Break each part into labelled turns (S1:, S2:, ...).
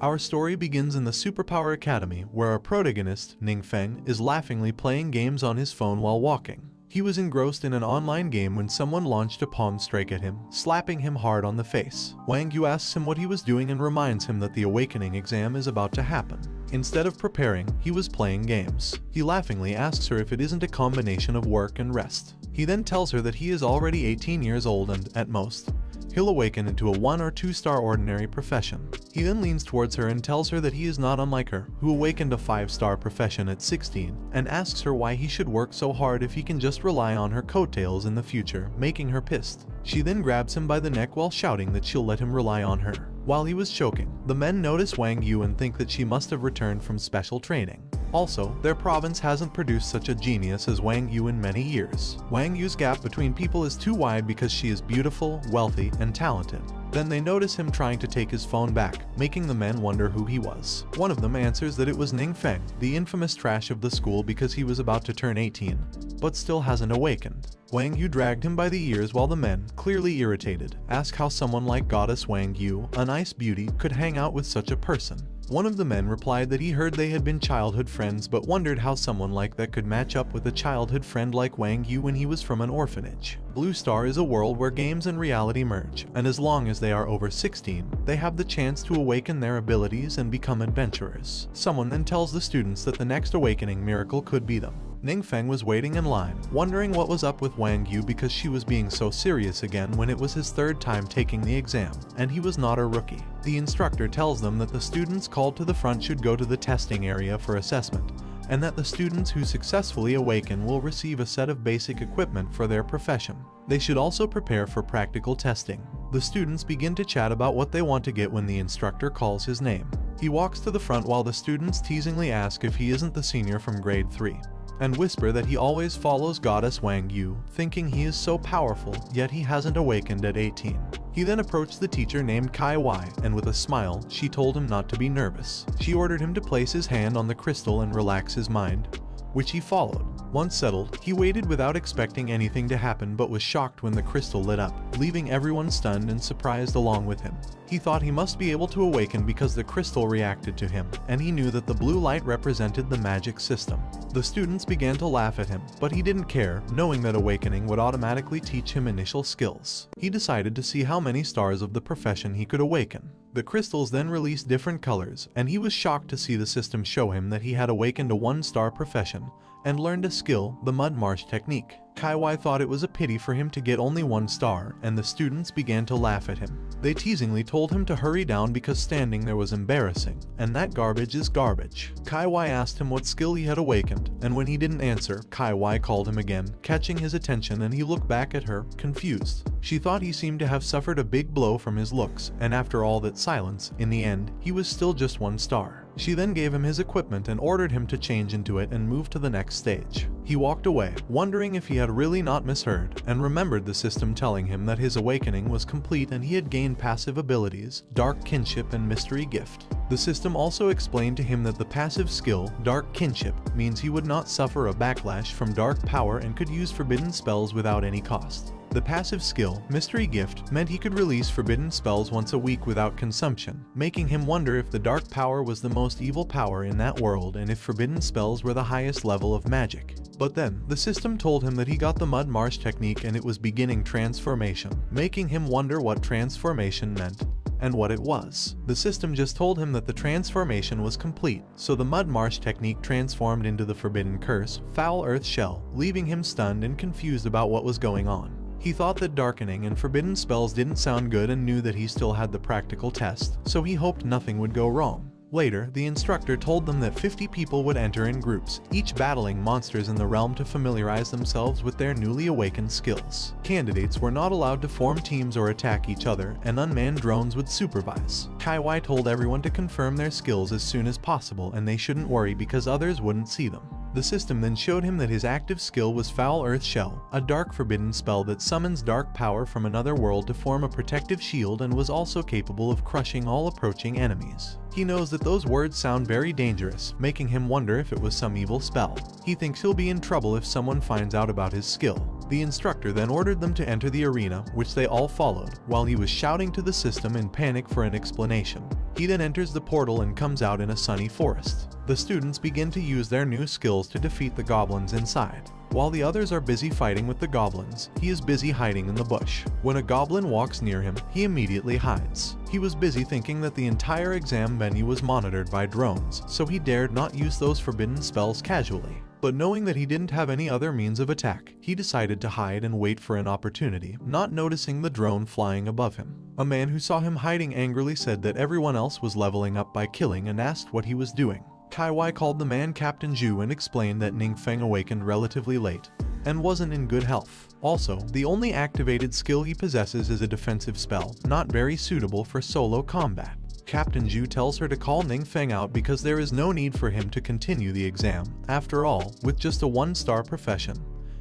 S1: Our story begins in the Superpower Academy, where our protagonist, Ningfeng, is laughingly playing games on his phone while walking. He was engrossed in an online game when someone launched a palm strike at him, slapping him hard on the face. Wang Yu asks him what he was doing and reminds him that the Awakening exam is about to happen. Instead of preparing, he was playing games. He laughingly asks her if it isn't a combination of work and rest. He then tells her that he is already 18 years old and, at most, he'll awaken into a 1 or 2 star ordinary profession. He then leans towards her and tells her that he is not unlike her, who awakened a 5-star profession at 16, and asks her why he should work so hard if he can just rely on her coattails in the future, making her pissed. She then grabs him by the neck while shouting that she'll let him rely on her. While he was choking, the men notice Wang Yu and think that she must have returned from special training. Also, their province hasn't produced such a genius as Wang Yu in many years. Wang Yu's gap between people is too wide because she is beautiful, wealthy, and talented. Then they notice him trying to take his phone back, making the men wonder who he was. One of them answers that it was Ningfeng, the infamous trash of the school, because he was about to turn 18, but still hasn't awakened. Wang Yu dragged him by the ears while the men, clearly irritated, ask how someone like Goddess Wang Yu, a nice beauty, could hang out with such a person. One of the men replied that he heard they had been childhood friends but wondered how someone like that could match up with a childhood friend like Wang Yu when he was from an orphanage. Blue Star is a world where games and reality merge, and as long as they are over 16, they have the chance to awaken their abilities and become adventurers. Someone then tells the students that the next awakening miracle could be them. Ningfeng was waiting in line, wondering what was up with Wang Yu because she was being so serious again when it was his 3rd time taking the exam, and he was not a rookie. The instructor tells them that the students called to the front should go to the testing area for assessment, and that the students who successfully awaken will receive a set of basic equipment for their profession. They should also prepare for practical testing. The students begin to chat about what they want to get when the instructor calls his name. He walks to the front while the students teasingly ask if he isn't the senior from grade 3. And whisper that he always follows Goddess Wang Yu, thinking he is so powerful, yet he hasn't awakened at 18. He then approached the teacher named Kai Wai, and with a smile, she told him not to be nervous. She ordered him to place his hand on the crystal and relax his mind, which he followed. Once settled, he waited without expecting anything to happen but was shocked when the crystal lit up, leaving everyone stunned and surprised along with him. He thought he must be able to awaken because the crystal reacted to him, and he knew that the blue light represented the magic system. The students began to laugh at him, but he didn't care, knowing that awakening would automatically teach him initial skills. He decided to see how many stars of the profession he could awaken. The crystals then released different colors, and he was shocked to see the system show him that he had awakened a 1-star profession and learned a skill, the mud marsh technique. Kai Wai thought it was a pity for him to get only 1 star, and the students began to laugh at him. They teasingly told him to hurry down because standing there was embarrassing, and that garbage is garbage. Kai Wai asked him what skill he had awakened, and when he didn't answer, Kai Wai called him again, catching his attention, and he looked back at her, confused. She thought he seemed to have suffered a big blow from his looks, and after all that silence, in the end, he was still just 1 star. She then gave him his equipment and ordered him to change into it and move to the next stage. He walked away, wondering if he had really not misheard, and remembered the system telling him that his awakening was complete and he had gained passive abilities, Dark Kinship and Mystery Gift. The system also explained to him that the passive skill, Dark Kinship, means he would not suffer a backlash from dark power and could use forbidden spells without any cost. The passive skill, Mystery Gift, meant he could release forbidden spells once a week without consumption, making him wonder if the dark power was the most evil power in that world and if forbidden spells were the highest level of magic. But then, the system told him that he got the mud marsh technique and it was beginning transformation, making him wonder what transformation meant and what it was. The system just told him that the transformation was complete, so the mud marsh technique transformed into the forbidden curse, Foul Earth Shell, leaving him stunned and confused about what was going on. He thought that darkening and forbidden spells didn't sound good and knew that he still had the practical test, so he hoped nothing would go wrong. Later, the instructor told them that 50 people would enter in groups, each battling monsters in the realm to familiarize themselves with their newly awakened skills. Candidates were not allowed to form teams or attack each other, and unmanned drones would supervise. Kai Wai told everyone to confirm their skills as soon as possible and they shouldn't worry because others wouldn't see them. The system then showed him that his active skill was Foul Earth Shell, a dark forbidden spell that summons dark power from another world to form a protective shield and was also capable of crushing all approaching enemies. He knows that those words sound very dangerous, making him wonder if it was some evil spell. He thinks he'll be in trouble if someone finds out about his skill. The instructor then ordered them to enter the arena, which they all followed, while he was shouting to the system in panic for an explanation. He then enters the portal and comes out in a sunny forest. The students begin to use their new skills to defeat the goblins inside. While the others are busy fighting with the goblins, he is busy hiding in the bush. When a goblin walks near him, he immediately hides. He was busy thinking that the entire exam venue was monitored by drones, so he dared not use those forbidden spells casually. But knowing that he didn't have any other means of attack, he decided to hide and wait for an opportunity, not noticing the drone flying above him. A man who saw him hiding angrily said that everyone else was leveling up by killing and asked what he was doing. Kaiwai called the man Captain Zhu and explained that Ningfeng awakened relatively late and wasn't in good health. Also, the only activated skill he possesses is a defensive spell, not very suitable for solo combat. Captain Zhu tells her to call Ningfeng out because there is no need for him to continue the exam. After all, with just a 1-star profession,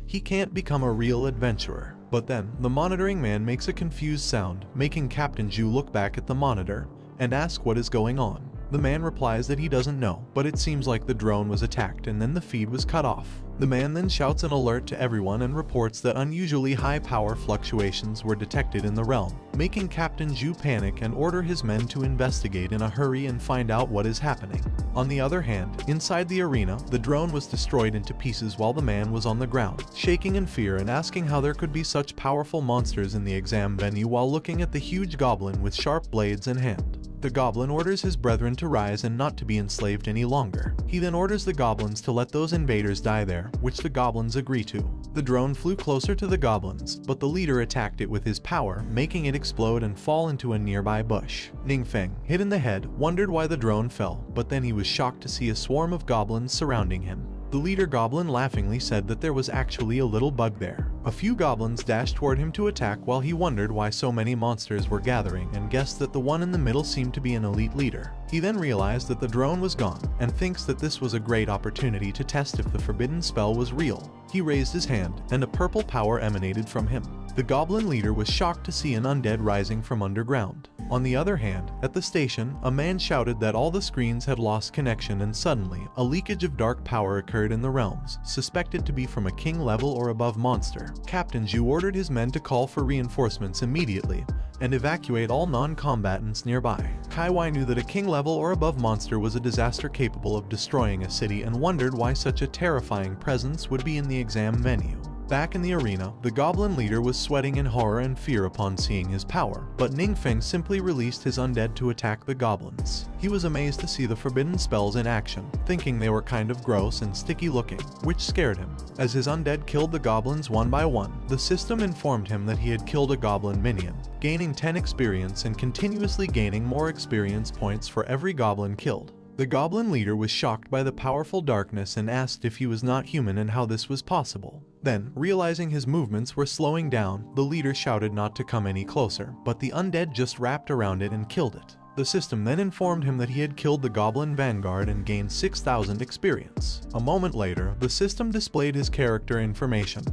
S1: he can't become a real adventurer. But then, the monitoring man makes a confused sound, making Captain Zhu look back at the monitor and ask what is going on. The man replies that he doesn't know, but it seems like the drone was attacked and then the feed was cut off. The man then shouts an alert to everyone and reports that unusually high power fluctuations were detected in the realm, making Captain Zhu panic and order his men to investigate in a hurry and find out what is happening. On the other hand, inside the arena, the drone was destroyed into pieces while the man was on the ground, shaking in fear and asking how there could be such powerful monsters in the exam venue while looking at the huge goblin with sharp blades in hand. The goblin orders his brethren to rise and not to be enslaved any longer. He then orders the goblins to let those invaders die there, which the goblins agree to. The drone flew closer to the goblins, but the leader attacked it with his power, making it explode and fall into a nearby bush. Ningfeng, hit in the head, wondered why the drone fell, but then he was shocked to see a swarm of goblins surrounding him. The leader goblin laughingly said that there was actually a little bug there. A few goblins dashed toward him to attack while he wondered why so many monsters were gathering and guessed that the one in the middle seemed to be an elite leader. He then realized that the drone was gone and thinks that this was a great opportunity to test if the forbidden spell was real. He raised his hand and a purple power emanated from him. The goblin leader was shocked to see an undead rising from underground. On the other hand, at the station, a man shouted that all the screens had lost connection and suddenly, a leakage of dark power occurred in the realms, suspected to be from a king level or above monster. Captain Zhu ordered his men to call for reinforcements immediately and evacuate all non-combatants nearby. Kaiwai knew that a king level or above monster was a disaster capable of destroying a city and wondered why such a terrifying presence would be in the exam venue. Back in the arena, the goblin leader was sweating in horror and fear upon seeing his power, but Ningfeng simply released his undead to attack the goblins. He was amazed to see the forbidden spells in action, thinking they were kind of gross and sticky looking, which scared him. As his undead killed the goblins one by one, the system informed him that he had killed a goblin minion, gaining 10 experience and continuously gaining more experience points for every goblin killed. The goblin leader was shocked by the powerful darkness and asked if he was not human and how this was possible. Then, realizing his movements were slowing down, the leader shouted not to come any closer, but the undead just wrapped around it and killed it. The system then informed him that he had killed the goblin vanguard and gained 6,000 experience. A moment later, the system displayed his character information.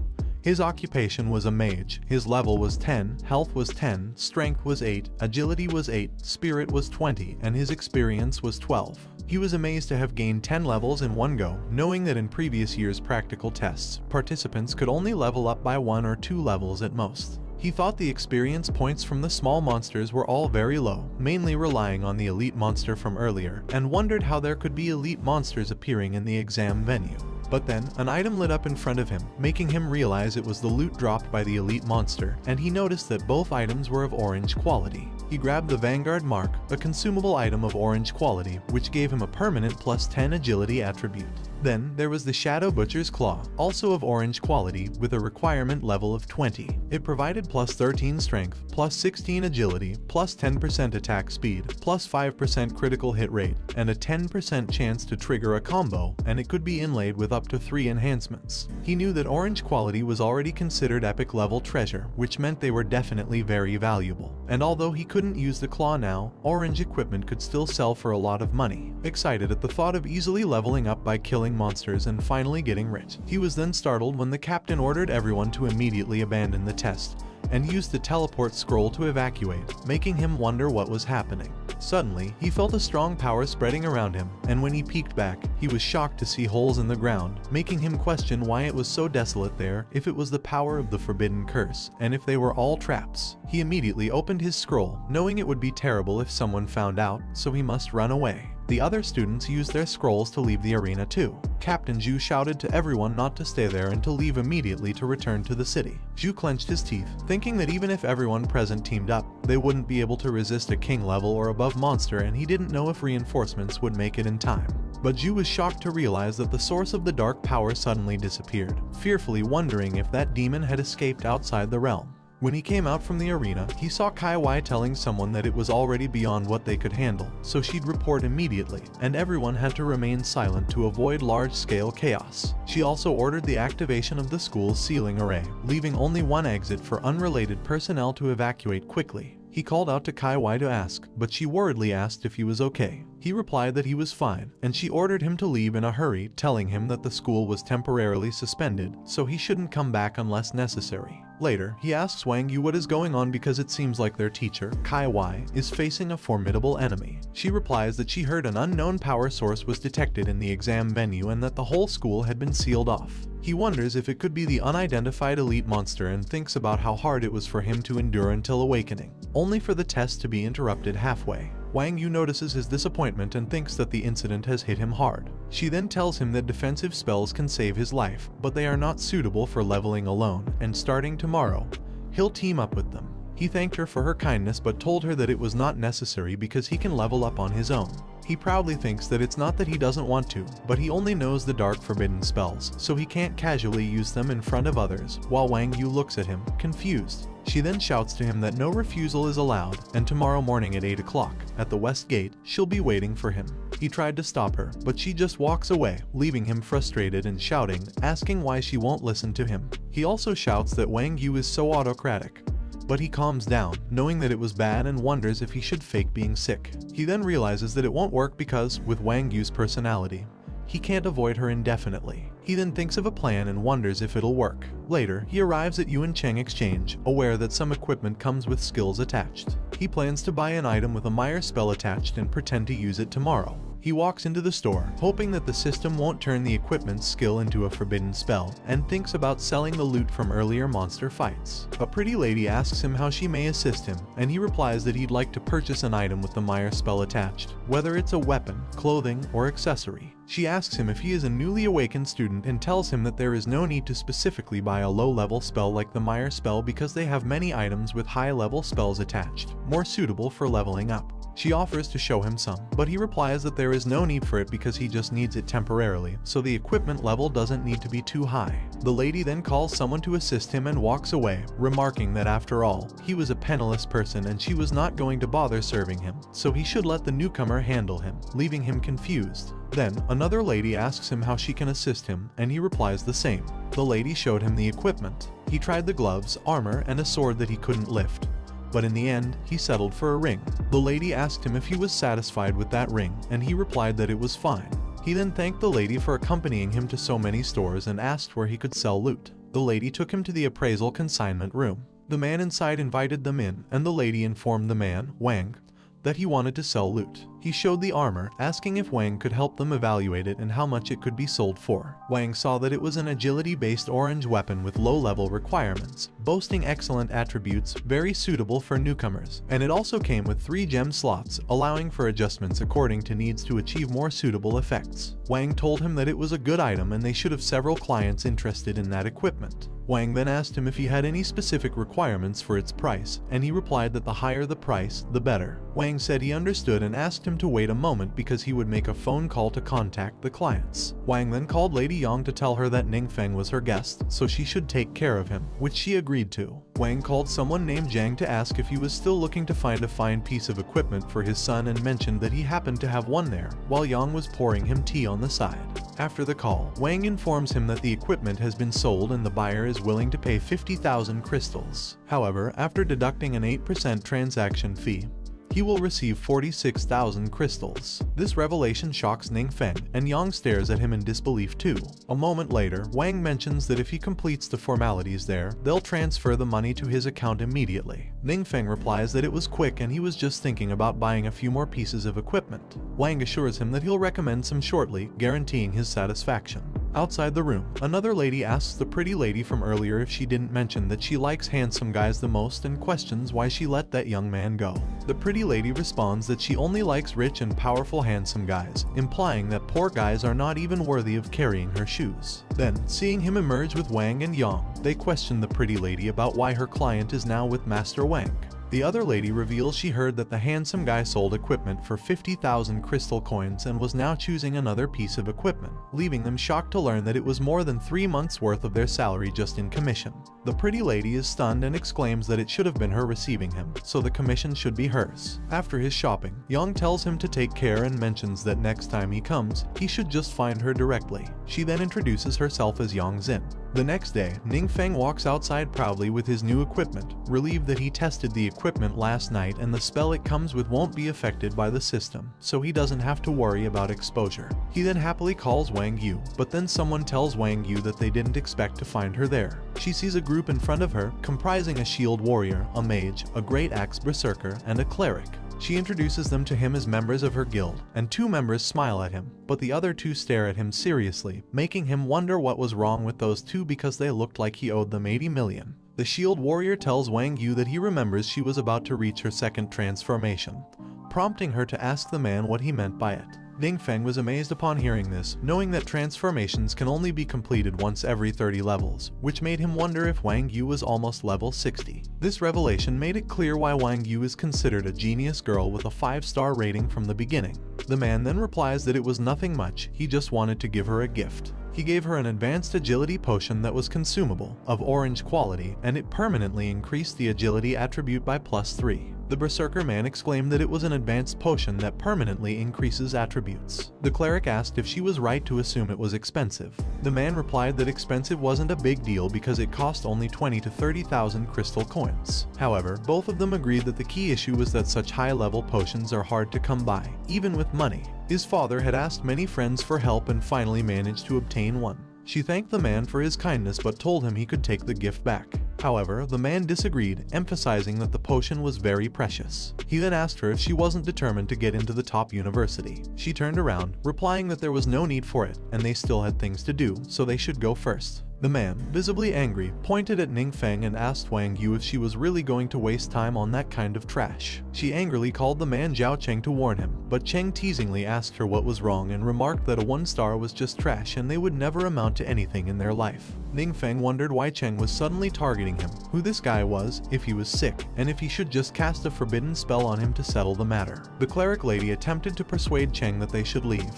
S1: His occupation was a mage, his level was 10, health was 10, strength was 8, agility was 8, spirit was 20, and his experience was 12. He was amazed to have gained 10 levels in one go, knowing that in previous years' practical tests, participants could only level up by 1 or 2 levels at most. He thought the experience points from the small monsters were all very low, mainly relying on the elite monster from earlier, and wondered how there could be elite monsters appearing in the exam venue. But then, an item lit up in front of him, making him realize it was the loot dropped by the elite monster, and he noticed that both items were of orange quality. He grabbed the Vanguard Mark, a consumable item of orange quality, which gave him a permanent plus 10 agility attribute. Then, there was the Shadow Butcher's Claw, also of orange quality, with a requirement level of 20. It provided plus 13 strength, plus 16 agility, plus 10% attack speed, plus 5% critical hit rate, and a 10% chance to trigger a combo, and it could be inlaid with up to 3 enhancements. He knew that orange quality was already considered epic level treasure, which meant they were definitely very valuable. And although he couldn't use the claw now, orange equipment could still sell for a lot of money. Excited at the thought of easily leveling up by killing monsters and finally getting rich, he was then startled when the captain ordered everyone to immediately abandon the test and used the teleport scroll to evacuate, making him wonder what was happening. Suddenly, he felt a strong power spreading around him, and when he peeked back, he was shocked to see holes in the ground, making him question why it was so desolate there, if it was the power of the forbidden curse, and if they were all traps. He immediately opened his scroll, knowing it would be terrible if someone found out, so he must run away. The other students used their scrolls to leave the arena too. Captain Zhu shouted to everyone not to stay there and to leave immediately to return to the city. Zhu clenched his teeth, thinking that even if everyone present teamed up, they wouldn't be able to resist a king level or above monster, and he didn't know if reinforcements would make it in time. But Zhu was shocked to realize that the source of the dark power suddenly disappeared, fearfully wondering if that demon had escaped outside the realm. When he came out from the arena, he saw Kai Wai telling someone that it was already beyond what they could handle, so she'd report immediately, and everyone had to remain silent to avoid large-scale chaos. She also ordered the activation of the school's ceiling array, leaving only one exit for unrelated personnel to evacuate quickly. He called out to Kai Wai to ask, but she worriedly asked if he was okay. He replied that he was fine, and she ordered him to leave in a hurry, telling him that the school was temporarily suspended, so he shouldn't come back unless necessary. Later, he asks Wang Yu what is going on because it seems like their teacher, Kai Wai, is facing a formidable enemy. She replies that she heard an unknown power source was detected in the exam venue and that the whole school had been sealed off. He wonders if it could be the unidentified elite monster and thinks about how hard it was for him to endure until awakening, only for the test to be interrupted halfway. Wang Yu notices his disappointment and thinks that the incident has hit him hard. She then tells him that defensive spells can save his life, but they are not suitable for leveling alone, and starting tomorrow, he'll team up with them. He thanked her for her kindness but told her that it was not necessary because he can level up on his own. He proudly thinks that it's not that he doesn't want to, but he only knows the dark forbidden spells, so he can't casually use them in front of others, while Wang Yu looks at him, confused. She then shouts to him that no refusal is allowed, and tomorrow morning at 8 o'clock, at the west gate, she'll be waiting for him. He tried to stop her, but she just walks away, leaving him frustrated and shouting, asking why she won't listen to him. He also shouts that Wang Yu is so autocratic, but he calms down, knowing that it was bad, and wonders if he should fake being sick. He then realizes that it won't work because, with Wang Yu's personality, he can't avoid her indefinitely. He then thinks of a plan and wonders if it'll work. Later, he arrives at Yuan Cheng Exchange, aware that some equipment comes with skills attached. He plans to buy an item with a Meyer spell attached and pretend to use it tomorrow. He walks into the store, hoping that the system won't turn the equipment's skill into a forbidden spell, and thinks about selling the loot from earlier monster fights. A pretty lady asks him how she may assist him, and he replies that he'd like to purchase an item with the Meyer spell attached, whether it's a weapon, clothing, or accessory. She asks him if he is a newly awakened student and tells him that there is no need to specifically buy a low-level spell like the Meyer spell because they have many items with high-level spells attached, more suitable for leveling up. She offers to show him some, but he replies that there is no need for it because he just needs it temporarily, so the equipment level doesn't need to be too high. The lady then calls someone to assist him and walks away, remarking that after all, he was a penniless person and she was not going to bother serving him, so he should let the newcomer handle him, leaving him confused. Then, another lady asks him how she can assist him, and he replies the same. The lady showed him the equipment. He tried the gloves, armor, and a sword that he couldn't lift, but in the end, he settled for a ring. The lady asked him if he was satisfied with that ring, and he replied that it was fine. He then thanked the lady for accompanying him to so many stores and asked where he could sell loot. The lady took him to the appraisal consignment room. The man inside invited them in, and the lady informed the man, Wang, that he wanted to sell loot. He showed the armor, asking if Wang could help them evaluate it and how much it could be sold for. Wang saw that it was an agility-based orange weapon with low-level requirements, boasting excellent attributes, very suitable for newcomers, and it also came with 3 gem slots, allowing for adjustments according to needs to achieve more suitable effects. Wang told him that it was a good item and they should have several clients interested in that equipment. Wang then asked him if he had any specific requirements for its price, and he replied that the higher the price, the better. Wang said he understood and asked him to wait a moment because he would make a phone call to contact the clients. Wang then called Lady Yang to tell her that Ningfeng was her guest, so she should take care of him, which she agreed to. Wang called someone named Zhang to ask if he was still looking to find a fine piece of equipment for his son and mentioned that he happened to have one there, while Yang was pouring him tea on the side. After the call, Wang informs him that the equipment has been sold and the buyer is willing to pay 50,000 crystals. However, after deducting an 8% transaction fee, he will receive 46,000 crystals. This revelation shocks Ningfeng, and Yang stares at him in disbelief too. A moment later, Wang mentions that if he completes the formalities there, they'll transfer the money to his account immediately. Ningfeng replies that it was quick and he was just thinking about buying a few more pieces of equipment. Wang assures him that he'll recommend some shortly, guaranteeing his satisfaction. Outside the room, another lady asks the pretty lady from earlier if she didn't mention that she likes handsome guys the most and questions why she let that young man go. The pretty lady responds that she only likes rich and powerful handsome guys, implying that poor guys are not even worthy of carrying her shoes. Then, seeing him emerge with Wang and Yang, they question the pretty lady about why her client is now with Master Wang. The other lady reveals she heard that the handsome guy sold equipment for 50,000 crystal coins and was now choosing another piece of equipment, leaving them shocked to learn that it was more than 3 months' worth of their salary just in commission. The pretty lady is stunned and exclaims that it should have been her receiving him, so the commission should be hers. After his shopping, Yang tells him to take care and mentions that next time he comes, he should just find her directly. She then introduces herself as Yang Xin. The next day, Ningfeng walks outside proudly with his new equipment, relieved that he tested the equipment last night and the spell it comes with won't be affected by the system, so he doesn't have to worry about exposure. He then happily calls Wang Yu, but then someone tells Wang Yu that they didn't expect to find her there. She sees a group in front of her, comprising a shield warrior, a mage, a great axe berserker, and a cleric. She introduces them to him as members of her guild, and 2 members smile at him, but the other 2 stare at him seriously, making him wonder what was wrong with those 2 because they looked like he owed them 80 million. The shield warrior tells Wang Yu that he remembers she was about to reach her second transformation, prompting her to ask the man what he meant by it. Ningfeng was amazed upon hearing this, knowing that transformations can only be completed once every 30 levels, which made him wonder if Wang Yu was almost level 60. This revelation made it clear why Wang Yu is considered a genius girl with a 5-star rating from the beginning. The man then replies that it was nothing much, he just wanted to give her a gift. He gave her an advanced agility potion that was consumable, of orange quality, and it permanently increased the agility attribute by +3. The berserker man exclaimed that it was an advanced potion that permanently increases attributes. The cleric asked if she was right to assume it was expensive. The man replied that expensive wasn't a big deal because it cost only 20 to 30,000 crystal coins. However, both of them agreed that the key issue was that such high-level potions are hard to come by, even with money. His father had asked many friends for help and finally managed to obtain one. She thanked the man for his kindness but told him he could take the gift back. However, the man disagreed, emphasizing that the potion was very precious. He then asked her if she wasn't determined to get into the top university. She turned around, replying that there was no need for it, and they still had things to do, so they should go first. The man, visibly angry, pointed at Ningfeng and asked Wang Yu if she was really going to waste time on that kind of trash. She angrily called the man Zhao Cheng to warn him, but Cheng teasingly asked her what was wrong and remarked that a 1-star was just trash and they would never amount to anything in their life. Ningfeng wondered why Cheng was suddenly targeting him, who this guy was, if he was sick, and if he should just cast a forbidden spell on him to settle the matter. The cleric lady attempted to persuade Cheng that they should leave,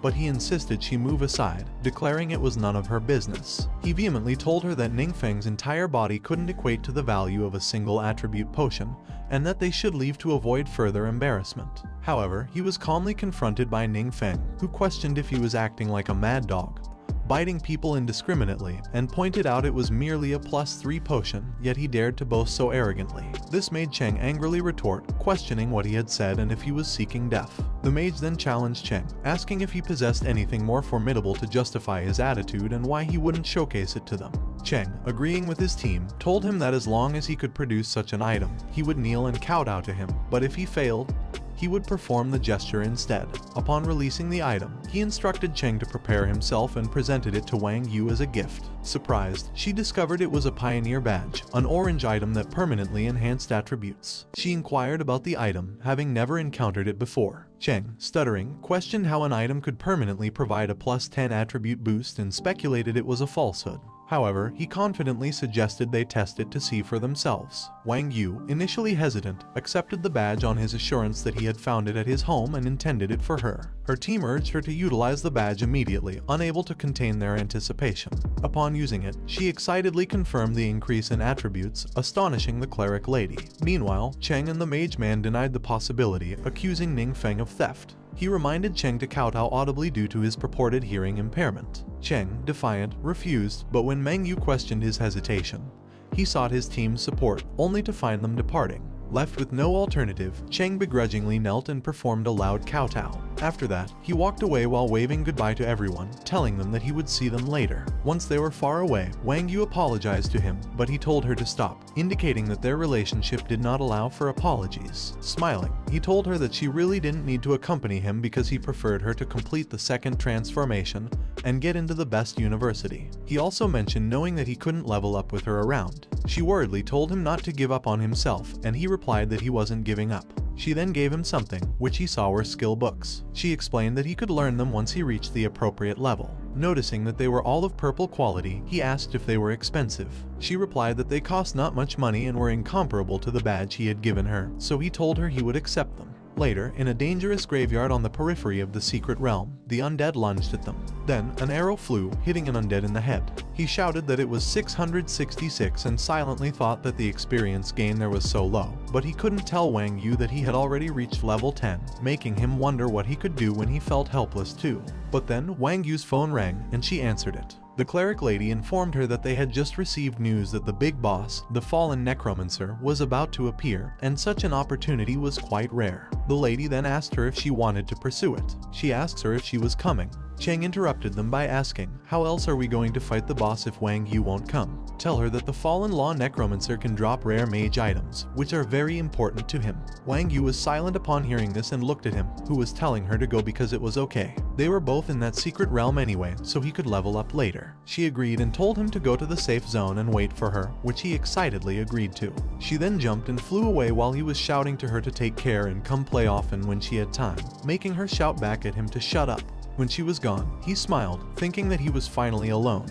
S1: but he insisted she move aside, declaring it was none of her business. He vehemently told her that Ningfeng's entire body couldn't equate to the value of a single attribute potion, and that they should leave to avoid further embarrassment. However, he was calmly confronted by Ningfeng, who questioned if he was acting like a mad dog, biting people indiscriminately, and pointed out it was merely a +3 potion, yet he dared to boast so arrogantly. This made Cheng angrily retort, questioning what he had said and if he was seeking death. The mage then challenged Cheng, asking if he possessed anything more formidable to justify his attitude and why he wouldn't showcase it to them. Cheng, agreeing with his team, told him that as long as he could produce such an item, he would kneel and kowtow to him, but if he failed, he would perform the gesture instead. Upon releasing the item, he instructed Cheng to prepare himself and presented it to Wang Yu as a gift. Surprised, she discovered it was a pioneer badge, an orange item that permanently enhanced attributes. She inquired about the item, having never encountered it before. Cheng, stuttering, questioned how an item could permanently provide a +10 attribute boost and speculated it was a falsehood. However, he confidently suggested they test it to see for themselves. Wang Yu, initially hesitant, accepted the badge on his assurance that he had found it at his home and intended it for her. Her team urged her to utilize the badge immediately, unable to contain their anticipation. Upon using it, she excitedly confirmed the increase in attributes, astonishing the cleric lady. Meanwhile, Cheng and the mage man denied the possibility, accusing Ningfeng of theft. He reminded Cheng to kowtow audibly due to his purported hearing impairment. Cheng, defiant, refused, but when Meng Yu questioned his hesitation, he sought his team's support, only to find them departing. Left with no alternative, Cheng begrudgingly knelt and performed a loud kowtow. After that, he walked away while waving goodbye to everyone, telling them that he would see them later. Once they were far away, Wang Yu apologized to him, but he told her to stop, indicating that their relationship did not allow for apologies. Smiling, he told her that she really didn't need to accompany him because he preferred her to complete the second transformation and get into the best university. He also mentioned knowing that he couldn't level up with her around. She worriedly told him not to give up on himself, and he replied that he wasn't giving up. She then gave him something, which he saw were skill books. She explained that he could learn them once he reached the appropriate level. Noticing that they were all of purple quality, he asked if they were expensive. She replied that they cost not much money and were incomparable to the badge he had given her, so he told her he would accept them. Later, in a dangerous graveyard on the periphery of the secret realm, the undead lunged at them. Then, an arrow flew, hitting an undead in the head. He shouted that it was 666 and silently thought that the experience gain there was so low, but he couldn't tell Wang Yu that he had already reached level 10, making him wonder what he could do when he felt helpless too. But then, Wang Yu's phone rang, and she answered it. The cleric lady informed her that they had just received news that the big boss, the fallen necromancer, was about to appear, and such an opportunity was quite rare. The lady then asked her if she wanted to pursue it. She asks her if she was coming. Cheng interrupted them by asking, "How else are we going to fight the boss if Wang Yu won't come?" Tell her that the fallen law necromancer can drop rare mage items, which are very important to him. Wang Yu was silent upon hearing this and looked at him, who was telling her to go because it was okay. They were both in that secret realm anyway, so he could level up later. She agreed and told him to go to the safe zone and wait for her, which he excitedly agreed to. She then jumped and flew away while he was shouting to her to take care and come play often when she had time, making her shout back at him to shut up. When she was gone, he smiled, thinking that he was finally alone,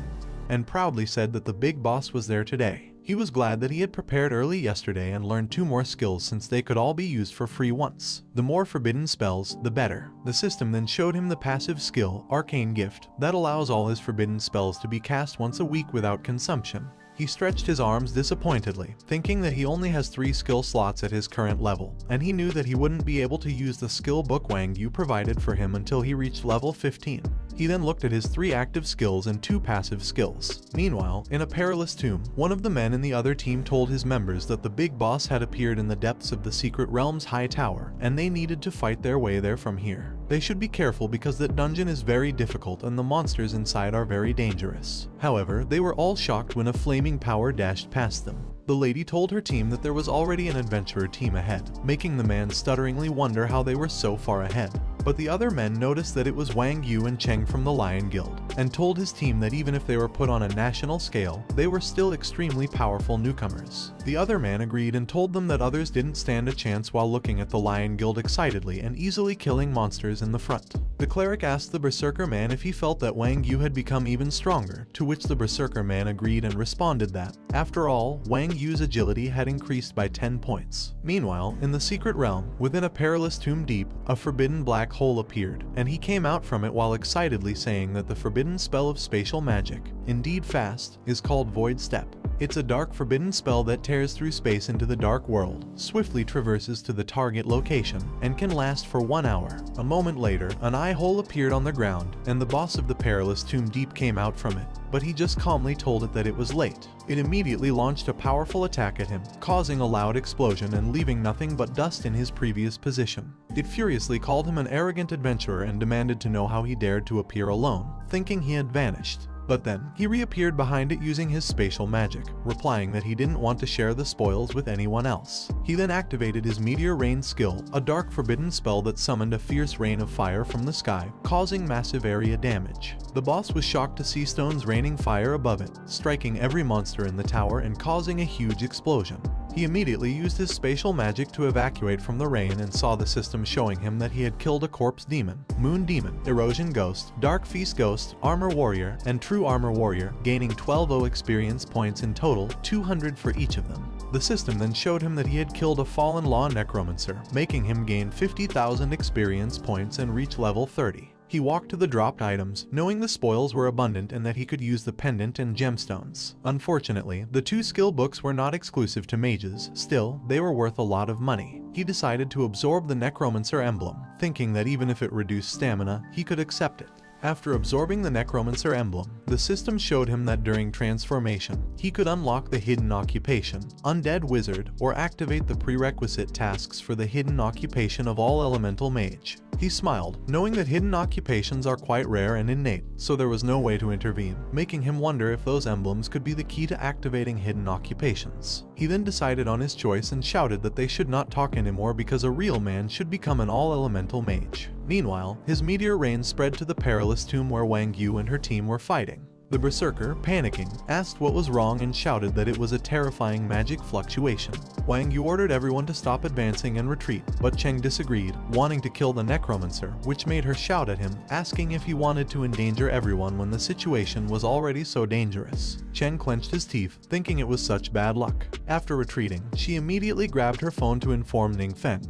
S1: and proudly said that the big boss was there today. He was glad that he had prepared early yesterday and learned 2 more skills since they could all be used for free once. The more forbidden spells, the better. The system then showed him the passive skill, Arcane Gift, that allows all his forbidden spells to be cast once a week without consumption. He stretched his arms disappointedly, thinking that he only has 3 skill slots at his current level, and he knew that he wouldn't be able to use the skill book Wang Yu provided for him until he reached level 15. He then looked at his 3 active skills and 2 passive skills. Meanwhile, in a perilous tomb, one of the men in the other team told his members that the big boss had appeared in the depths of the secret realm's high tower, and they needed to fight their way there from here. They should be careful because that dungeon is very difficult and the monsters inside are very dangerous. However, they were all shocked when a flaming power dashed past them. The lady told her team that there was already an adventurer team ahead, making the man stutteringly wonder how they were so far ahead. But the other men noticed that it was Wang Yu and Cheng from the Lion Guild, and told his team that even if they were put on a national scale, they were still extremely powerful newcomers. The other man agreed and told them that others didn't stand a chance while looking at the Lion Guild excitedly and easily killing monsters in the front. The cleric asked the Berserker man if he felt that Wang Yu had become even stronger, to which the Berserker man agreed and responded that, after all, Wang Yu's agility had increased by 10 points. Meanwhile, in the secret realm, within a perilous tomb deep, a forbidden black hole appeared, and he came out from it while excitedly saying that the forbidden spell of spatial magic, indeed fast, is called Void Step. It's a dark forbidden spell that tears through space into the dark world, swiftly traverses to the target location, and can last for 1 hour. A moment later, an eye hole appeared on the ground, and the boss of the perilous tomb deep came out from it, but he just calmly told it that it was late. It immediately launched a powerful attack at him, causing a loud explosion and leaving nothing but dust in his previous position. It furiously called him an arrogant adventurer and demanded to know how he dared to appear alone, thinking he had vanished. But then, he reappeared behind it using his spatial magic, replying that he didn't want to share the spoils with anyone else. He then activated his Meteor Rain skill, a dark forbidden spell that summoned a fierce rain of fire from the sky, causing massive area damage. The boss was shocked to see stones raining fire above it, striking every monster in the tower and causing a huge explosion. He immediately used his spatial magic to evacuate from the rain and saw the system showing him that he had killed a corpse demon, moon demon, erosion ghost, dark feast ghost, armor warrior, and true armor warrior, gaining 12 experience points in total, 200 for each of them. The system then showed him that he had killed a fallen law necromancer, making him gain 50,000 experience points and reach level 30. He walked to the dropped items, knowing the spoils were abundant and that he could use the pendant and gemstones. Unfortunately, the 2 skill books were not exclusive to mages, still, they were worth a lot of money. He decided to absorb the necromancer emblem, thinking that even if it reduced stamina, he could accept it. After absorbing the necromancer emblem, the system showed him that during transformation, he could unlock the hidden occupation, undead wizard, or activate the prerequisite tasks for the hidden occupation of all elemental mage. He smiled, knowing that hidden occupations are quite rare and innate, so there was no way to intervene, making him wonder if those emblems could be the key to activating hidden occupations. He then decided on his choice and shouted that they should not talk anymore because a real man should become an all-elemental mage. Meanwhile, his meteor rain spread to the perilous tomb where Wang Yu and her team were fighting. The berserker, panicking, asked what was wrong and shouted that it was a terrifying magic fluctuation. Wang Yu ordered everyone to stop advancing and retreat, but Cheng disagreed, wanting to kill the necromancer, which made her shout at him, asking if he wanted to endanger everyone when the situation was already so dangerous. Cheng clenched his teeth, thinking it was such bad luck. After retreating, she immediately grabbed her phone to inform Ningfeng,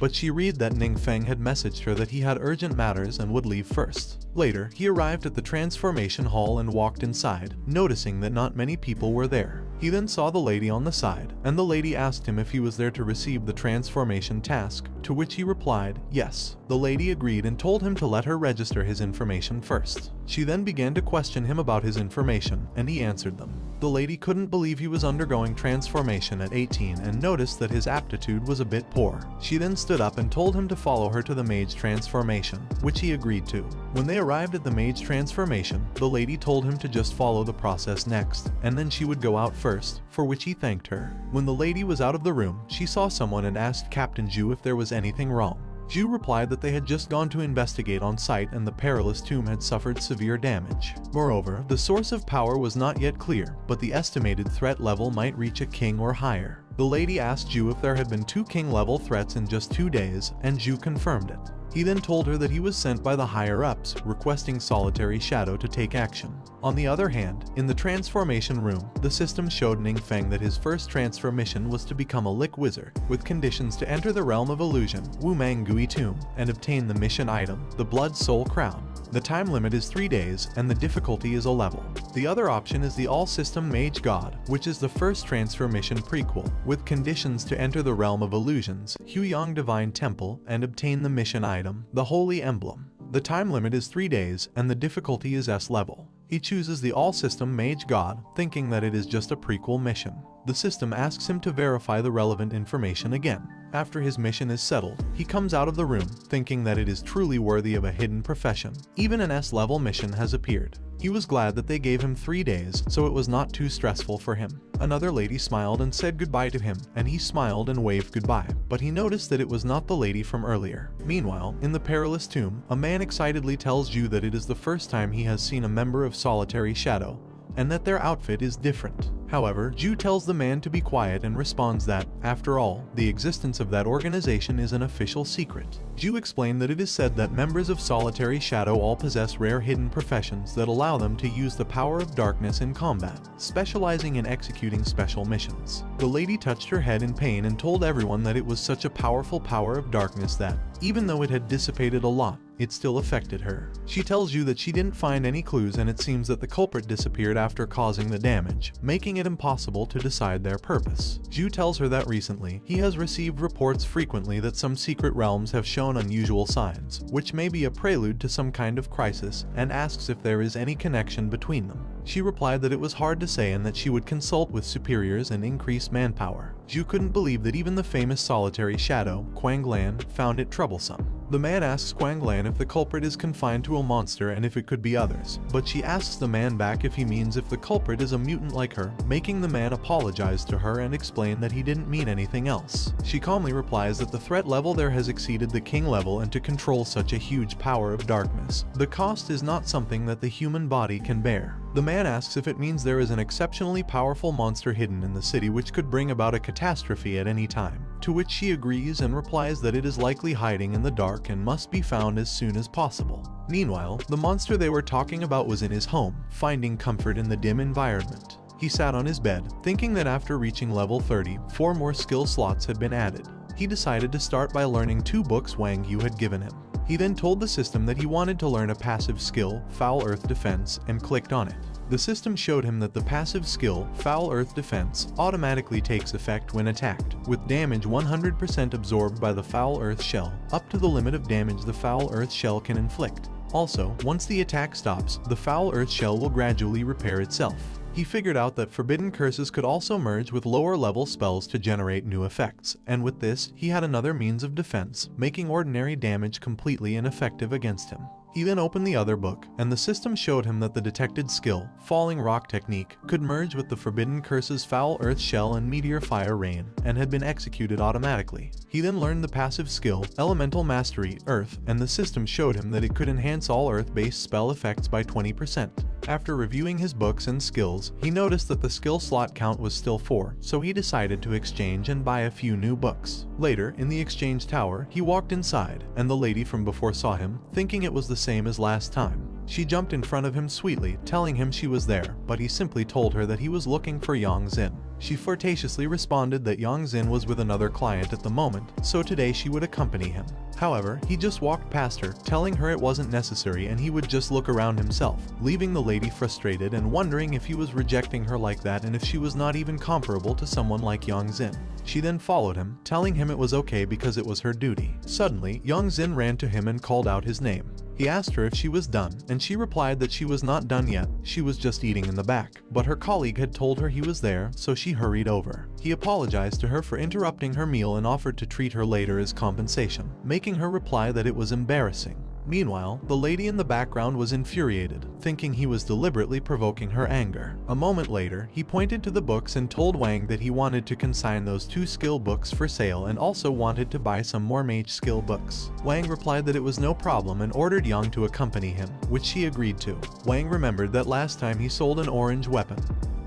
S1: but she read that Ningfeng had messaged her that he had urgent matters and would leave first. Later, he arrived at the transformation hall and walked inside, noticing that not many people were there. He then saw the lady on the side, and the lady asked him if he was there to receive the transformation task, to which he replied, yes. The lady agreed and told him to let her register his information first. She then began to question him about his information, and he answered them. The lady couldn't believe he was undergoing transformation at 18 and noticed that his aptitude was a bit poor. She then stood up and told him to follow her to the mage transformation, which he agreed to. When they arrived at the mage transformation, the lady told him to just follow the process next, and then she would go out first, for which he thanked her. When the lady was out of the room, she saw someone and asked Captain Zhu if there was anything wrong. Zhu replied that they had just gone to investigate on site and the perilous tomb had suffered severe damage. Moreover, the source of power was not yet clear, but the estimated threat level might reach a king or higher. The lady asked Zhu if there had been 2 king-level threats in just 2 days, and Zhu confirmed it. He then told her that he was sent by the higher-ups, requesting Solitary Shadow to take action. On the other hand, in the transformation room, the system showed Ningfeng that his first transfer mission was to become a Lick Wizard, with conditions to enter the realm of illusion, Wumang Gui Tomb, and obtain the mission item, the Blood Soul Crown. The time limit is 3 days, and the difficulty is a level. The other option is the All-System Mage God, which is the first transfer mission prequel, with conditions to enter the realm of illusions, Huyang Divine Temple, and obtain the mission item, the Holy Emblem. The time limit is 3 days, and the difficulty is S level. He chooses the All-System Mage God, thinking that it is just a prequel mission. The system asks him to verify the relevant information again. After his mission is settled, he comes out of the room, thinking that it is truly worthy of a hidden profession. Even an S-level mission has appeared. He was glad that they gave him 3 days, so it was not too stressful for him. Another lady smiled and said goodbye to him, and he smiled and waved goodbye, but he noticed that it was not the lady from earlier. Meanwhile, in the perilous tomb, a man excitedly tells Zhu that it is the first time he has seen a member of Solitary Shadow, and that their outfit is different. However, Zhu tells the man to be quiet and responds that, after all, the existence of that organization is an official secret. Zhu explained that it is said that members of Solitary Shadow all possess rare hidden professions that allow them to use the power of darkness in combat, specializing in executing special missions. The lady touched her head in pain and told everyone that it was such a powerful power of darkness that, even though it had dissipated a lot, it still affected her. She tells you that she didn't find any clues and it seems that the culprit disappeared after causing the damage, making it impossible to decide their purpose. Zhu tells her that recently, he has received reports frequently that some secret realms have shown unusual signs, which may be a prelude to some kind of crisis, and asks if there is any connection between them. She replied that it was hard to say and that she would consult with superiors and increase manpower. Zhu couldn't believe that even the famous Solitary Shadow, Quang Lan, found it troublesome. The man asks Quang Lan if the culprit is confined to a monster and if it could be others, but she asks the man back if he means if the culprit is a mutant like her, making the man apologize to her and explain that he didn't mean anything else. She calmly replies that the threat level there has exceeded the king level, and to control such a huge power of darkness, the cost is not something that the human body can bear. The man asks if it means there is an exceptionally powerful monster hidden in the city which could bring about a catastrophe at any time, to which she agrees and replies that it is likely hiding in the dark and must be found as soon as possible. Meanwhile, the monster they were talking about was in his home, finding comfort in the dim environment. He sat on his bed, thinking that after reaching level 30, 4 more skill slots had been added. He decided to start by learning 2 books Wang Yu had given him. He then told the system that he wanted to learn a passive skill, Foul Earth Defense, and clicked on it. The system showed him that the passive skill, Foul Earth Defense, automatically takes effect when attacked, with damage 100% absorbed by the Foul Earth Shell, up to the limit of damage the Foul Earth Shell can inflict. Also, once the attack stops, the foul earth shell will gradually repair itself. He figured out that forbidden curses could also merge with lower level spells to generate new effects, and with this, he had another means of defense, making ordinary damage completely ineffective against him. He then opened the other book, and the system showed him that the detected skill, Falling Rock Technique, could merge with the Forbidden Curse's Foul Earth Shell and Meteor Fire Rain, and had been executed automatically. He then learned the passive skill, Elemental Mastery, Earth, and the system showed him that it could enhance all Earth-based spell effects by 20%. After reviewing his books and skills, he noticed that the skill slot count was still 4, so he decided to exchange and buy a few new books. Later, in the exchange tower, he walked inside, and the lady from before saw him, thinking it was the same as last time. She jumped in front of him sweetly, telling him she was there, but he simply told her that he was looking for Yang Xin. She flirtatiously responded that Yang Xin was with another client at the moment, so today she would accompany him. However, he just walked past her, telling her it wasn't necessary and he would just look around himself, leaving the lady frustrated and wondering if he was rejecting her like that and if she was not even comparable to someone like Yang Xin. She then followed him, telling him it was okay because it was her duty. Suddenly, Yang Xin ran to him and called out his name. He asked her if she was done, and she replied that she was not done yet, she was just eating in the back. But her colleague had told her he was there, so she hurried over. He apologized to her for interrupting her meal and offered to treat her later as compensation, making her reply that it was embarrassing. Meanwhile, the lady in the background was infuriated, thinking he was deliberately provoking her anger. A moment later, he pointed to the books and told Wang that he wanted to consign those 2 skill books for sale and also wanted to buy some more mage skill books. Wang replied that it was no problem and ordered Yang to accompany him, which she agreed to. Wang remembered that last time he sold an orange weapon,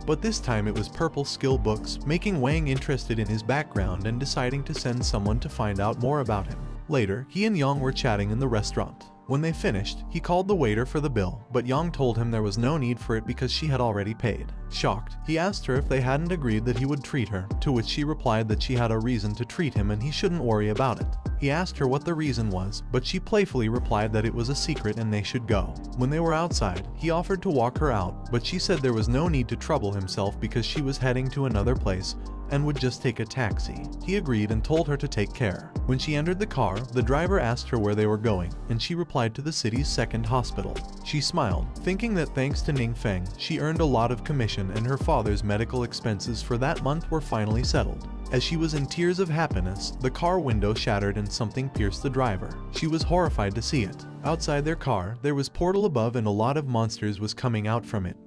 S1: but this time it was purple skill books, making Wang interested in his background and deciding to send someone to find out more about him. Later, he and Yang were chatting in the restaurant. When they finished, he called the waiter for the bill, but Yang told him there was no need for it because she had already paid. Shocked, he asked her if they hadn't agreed that he would treat her, to which she replied that she had a reason to treat him and he shouldn't worry about it. He asked her what the reason was, but she playfully replied that it was a secret and they should go. When they were outside, he offered to walk her out, but she said there was no need to trouble himself because she was heading to another place and would just take a taxi. He agreed and told her to take care. When she entered the car, the driver asked her where they were going, and she replied to the city's second hospital. She smiled, thinking that thanks to Ning Feng, she earned a lot of commission and her father's medical expenses for that month were finally settled. As she was in tears of happiness, the car window shattered and something pierced the driver. She was horrified to see it. Outside their car, there was portal above and a lot of monsters was coming out from it,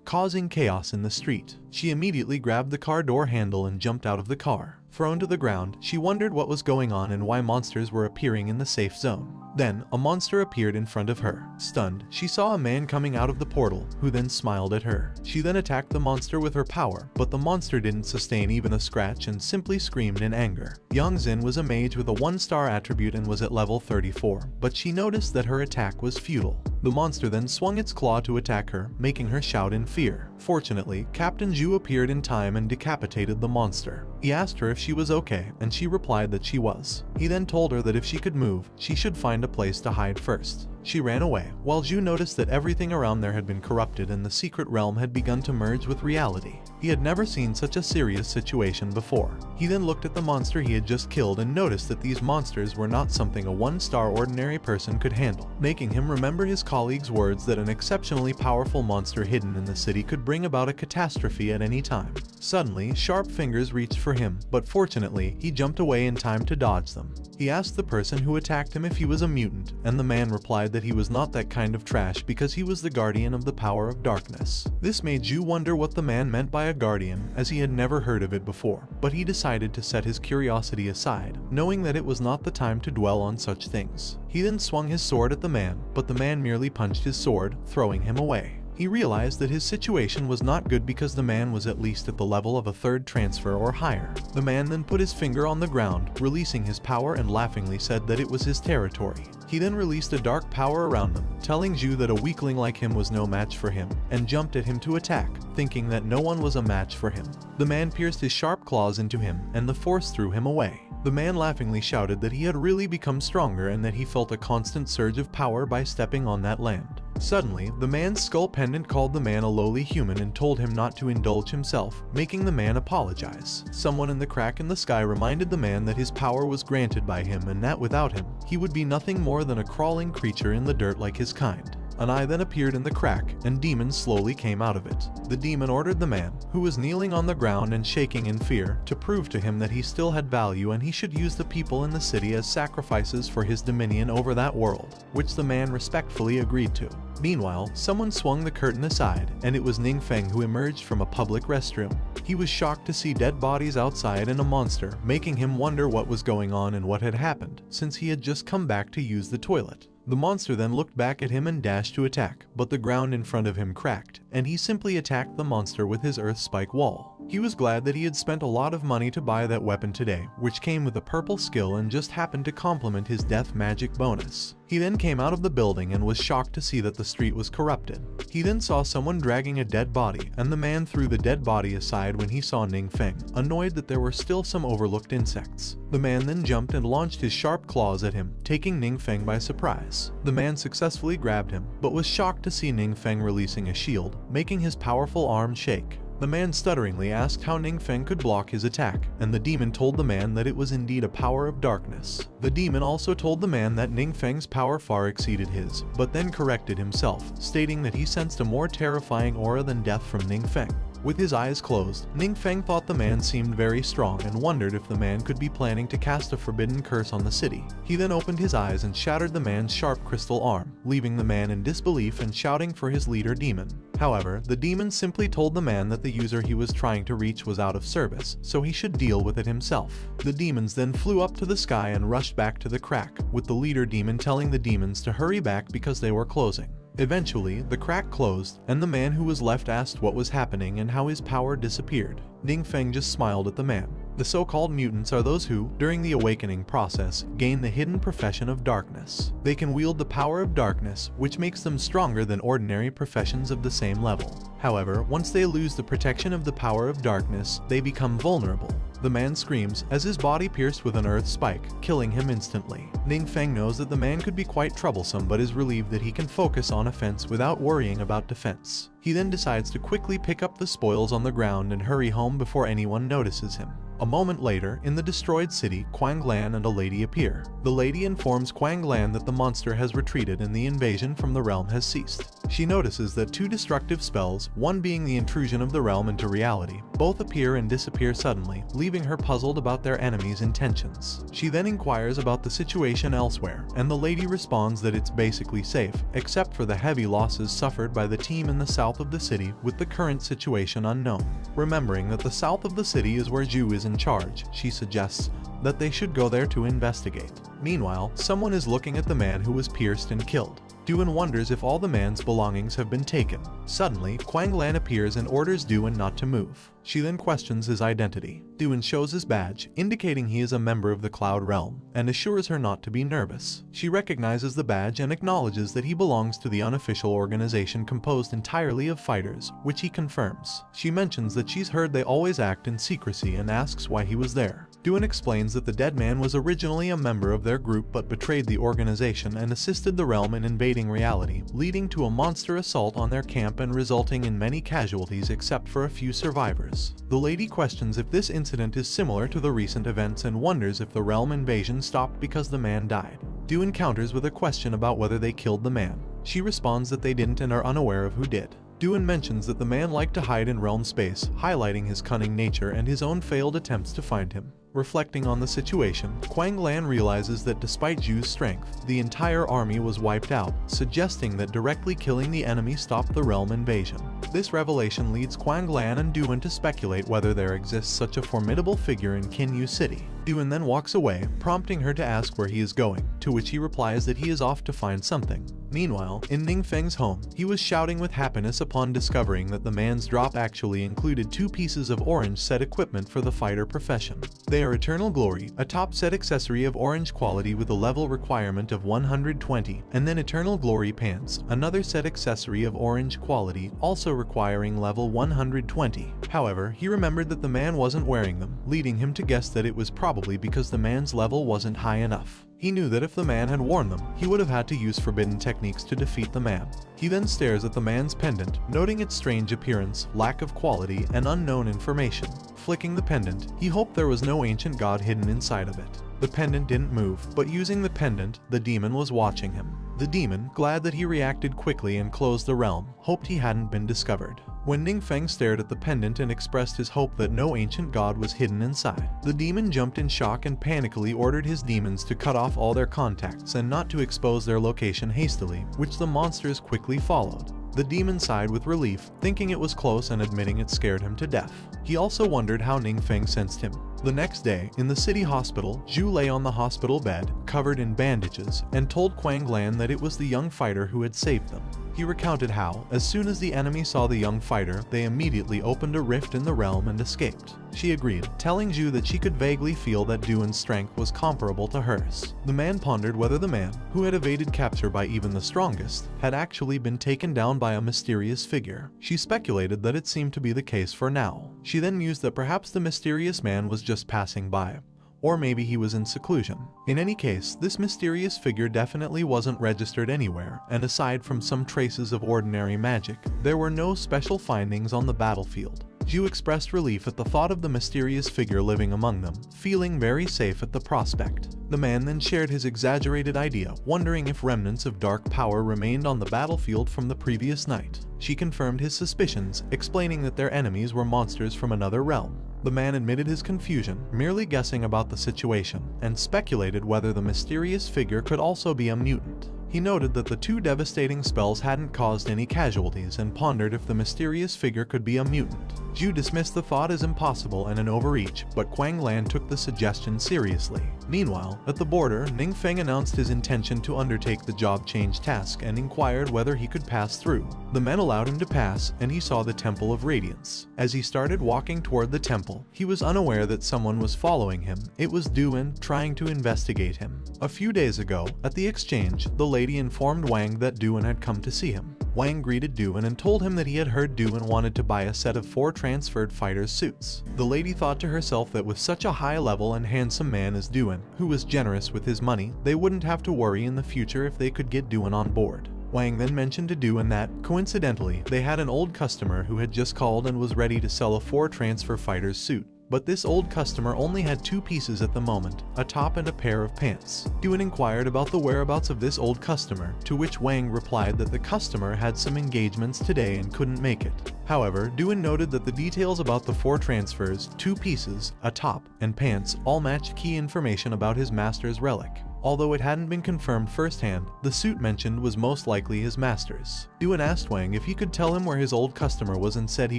S1: causing chaos in the street. She immediately grabbed the car door handle and jumped out of the car. Thrown to the ground, she wondered what was going on and why monsters were appearing in the safe zone. Then, a monster appeared in front of her. Stunned, she saw a man coming out of the portal, who then smiled at her. She then attacked the monster with her power, but the monster didn't sustain even a scratch and simply screamed in anger. Yang Xin was a mage with a 1-star attribute and was at level 34, but she noticed that her attack was futile. The monster then swung its claw to attack her, making her shout in fear. Fortunately, Captain Zhu appeared in time and decapitated the monster. He asked her if she was okay, and she replied that she was. He then told her that if she could move, she should find a place to hide first. She ran away, while Zhu noticed that everything around there had been corrupted and the secret realm had begun to merge with reality. He had never seen such a serious situation before. He then looked at the monster he had just killed and noticed that these monsters were not something a 1-star ordinary person could handle, making him remember his colleague's words that an exceptionally powerful monster hidden in the city could bring about a catastrophe at any time. Suddenly, sharp fingers reached for him, but fortunately, he jumped away in time to dodge them. He asked the person who attacked him if he was a mutant, and the man replied that he was not that kind of trash because he was the guardian of the power of darkness. This made Zhu wonder what the man meant by a guardian, as he had never heard of it before, but he decided to set his curiosity aside, knowing that it was not the time to dwell on such things. He then swung his sword at the man, but the man merely punched his sword, throwing him away. He realized that his situation was not good because the man was at least at the level of a 3rd transfer or higher. The man then put his finger on the ground, releasing his power and laughingly said that it was his territory. He then released a dark power around them, telling Zhu that a weakling like him was no match for him, and jumped at him to attack, thinking that no one was a match for him. The man pierced his sharp claws into him, and the force threw him away. The man laughingly shouted that he had really become stronger and that he felt a constant surge of power by stepping on that land. Suddenly, the man's skull pendant called the man a lowly human and told him not to indulge himself, making the man apologize. Someone in the crack in the sky reminded the man that his power was granted by him and that without him, he would be nothing more than a crawling creature in the dirt like his kind. An eye then appeared in the crack, and demons slowly came out of it. The demon ordered the man, who was kneeling on the ground and shaking in fear, to prove to him that he still had value and he should use the people in the city as sacrifices for his dominion over that world, which the man respectfully agreed to. Meanwhile, someone swung the curtain aside, and it was Ningfeng who emerged from a public restroom. He was shocked to see dead bodies outside and a monster, making him wonder what was going on and what had happened, since he had just come back to use the toilet. The monster then looked back at him and dashed to attack, but the ground in front of him cracked, and he simply attacked the monster with his earth spike wall. He was glad that he had spent a lot of money to buy that weapon today, which came with a purple skill and just happened to complement his death magic bonus. He then came out of the building and was shocked to see that the street was corrupted. He then saw someone dragging a dead body, and the man threw the dead body aside when he saw Ningfeng, annoyed that there were still some overlooked insects. The man then jumped and launched his sharp claws at him, taking Ningfeng by surprise. The man successfully grabbed him, but was shocked to see Ningfeng releasing a shield, making his powerful arm shake. The man stutteringly asked how Ningfeng could block his attack, and the demon told the man that it was indeed a power of darkness. The demon also told the man that Ningfeng's power far exceeded his, but then corrected himself, stating that he sensed a more terrifying aura than death from Ningfeng. With his eyes closed, Ningfeng thought the man seemed very strong and wondered if the man could be planning to cast a forbidden curse on the city. He then opened his eyes and shattered the man's sharp crystal arm, leaving the man in disbelief and shouting for his leader demon. However, the demon simply told the man that the user he was trying to reach was out of service, so he should deal with it himself. The demons then flew up to the sky and rushed back to the crack, with the leader demon telling the demons to hurry back because they were closing. Eventually, the crack closed, and the man who was left asked what was happening and how his power disappeared. Ningfeng just smiled at the man. The so-called mutants are those who, during the awakening process, gain the hidden profession of darkness. They can wield the power of darkness, which makes them stronger than ordinary professions of the same level. However, once they lose the protection of the power of darkness, they become vulnerable. The man screams as his body pierced with an earth spike, killing him instantly. Ningfeng knows that the man could be quite troublesome but is relieved that he can focus on offense without worrying about defense. He then decides to quickly pick up the spoils on the ground and hurry home before anyone notices him. A moment later, in the destroyed city, Quang Lan and a lady appear. The lady informs Quang Lan that the monster has retreated and the invasion from the realm has ceased. She notices that two destructive spells, one being the intrusion of the realm into reality, both appear and disappear suddenly, leaving her puzzled about their enemies' intentions. She then inquires about the situation elsewhere, and the lady responds that it's basically safe, except for the heavy losses suffered by the team in the south of the city, with the current situation unknown. Remembering that the south of the city is where Zhu is in charge, she suggests that they should go there to investigate. Meanwhile, someone is looking at the man who was pierced and killed. Duan wonders if all the man's belongings have been taken. Suddenly, Quang Lan appears and orders Duan not to move. She then questions his identity. Duan shows his badge, indicating he is a member of the Cloud Realm, and assures her not to be nervous. She recognizes the badge and acknowledges that he belongs to the unofficial organization composed entirely of fighters, which he confirms. She mentions that she's heard they always act in secrecy and asks why he was there. Duan explains that the dead man was originally a member of their group but betrayed the organization and assisted the realm in invading reality, leading to a monster assault on their camp and resulting in many casualties except for a few survivors. The lady questions if this incident is similar to the recent events and wonders if the realm invasion stopped because the man died. Duan counters with a question about whether they killed the man. She responds that they didn't and are unaware of who did. Duan mentions that the man liked to hide in realm space, highlighting his cunning nature and his own failed attempts to find him. Reflecting on the situation, Quang Lan realizes that despite Zhu's strength, the entire army was wiped out, suggesting that directly killing the enemy stopped the realm invasion. This revelation leads Quang Lan and Duan to speculate whether there exists such a formidable figure in Kinyu City. Duan then walks away, prompting her to ask where he is going, to which he replies that he is off to find something. Meanwhile, in Ningfeng's home, he was shouting with happiness upon discovering that the man's drop actually included 2 pieces of orange set equipment for the fighter profession. They are Eternal Glory, a top set accessory of orange quality with a level requirement of 120, and then Eternal Glory Pants, another set accessory of orange quality, also requiring level 120. However, he remembered that the man wasn't wearing them, leading him to guess that it was probably because the man's level wasn't high enough. He knew that if the man had warned them, he would have had to use forbidden techniques to defeat the man. He then stares at the man's pendant, noting its strange appearance, lack of quality, and unknown information. Flicking the pendant, he hoped there was no ancient god hidden inside of it. The pendant didn't move, but using the pendant, the demon was watching him. The demon, glad that he reacted quickly and closed the realm, hoped he hadn't been discovered. When Ningfeng stared at the pendant and expressed his hope that no ancient god was hidden inside, the demon jumped in shock and panically ordered his demons to cut off all their contacts and not to expose their location hastily, which the monsters quickly followed. The demon sighed with relief, thinking it was close and admitting it scared him to death. He also wondered how Ningfeng sensed him. The next day, in the city hospital, Zhu lay on the hospital bed, covered in bandages, and told Quang Lan that it was the young fighter who had saved them. He recounted how, as soon as the enemy saw the young fighter, they immediately opened a rift in the realm and escaped. She agreed, telling Zhu that she could vaguely feel that Duan's strength was comparable to hers. The man pondered whether the man, who had evaded capture by even the strongest, had actually been taken down by a mysterious figure. She speculated that it seemed to be the case for now. She then mused that perhaps the mysterious man was just passing by. Or maybe he was in seclusion. In any case, this mysterious figure definitely wasn't registered anywhere, and aside from some traces of ordinary magic, there were no special findings on the battlefield. Zhu expressed relief at the thought of the mysterious figure living among them, feeling very safe at the prospect. The man then shared his exaggerated idea, wondering if remnants of dark power remained on the battlefield from the previous night. She confirmed his suspicions, explaining that their enemies were monsters from another realm. The man admitted his confusion, merely guessing about the situation, and speculated whether the mysterious figure could also be a mutant. He noted that the two devastating spells hadn't caused any casualties and pondered if the mysterious figure could be a mutant. Zhu dismissed the thought as impossible and an overreach, but Quang Lan took the suggestion seriously. Meanwhile, at the border, Ningfeng announced his intention to undertake the job change task and inquired whether he could pass through. The men allowed him to pass, and he saw the Temple of Radiance. As he started walking toward the temple, he was unaware that someone was following him. It was Duan, trying to investigate him. A few days ago, at the exchange, the lady informed Wang that Duan had come to see him. Wang greeted Duan and told him that he had heard Duan wanted to buy a set of 4 transferred fighters' suits. The lady thought to herself that with such a high-level and handsome man as Duan, who was generous with his money, they wouldn't have to worry in the future if they could get Duan on board. Wang then mentioned to Duan that, coincidentally, they had an old customer who had just called and was ready to sell a 4 transfer fighters' suit. But this old customer only had 2 pieces at the moment, a top and a pair of pants. Duan inquired about the whereabouts of this old customer, to which Wang replied that the customer had some engagements today and couldn't make it. However, Duan noted that the details about the 4 transfers, 2 pieces, a top, and pants all matched key information about his master's relic. Although it hadn't been confirmed firsthand, the suit mentioned was most likely his master's. Duan asked Wang if he could tell him where his old customer was and said he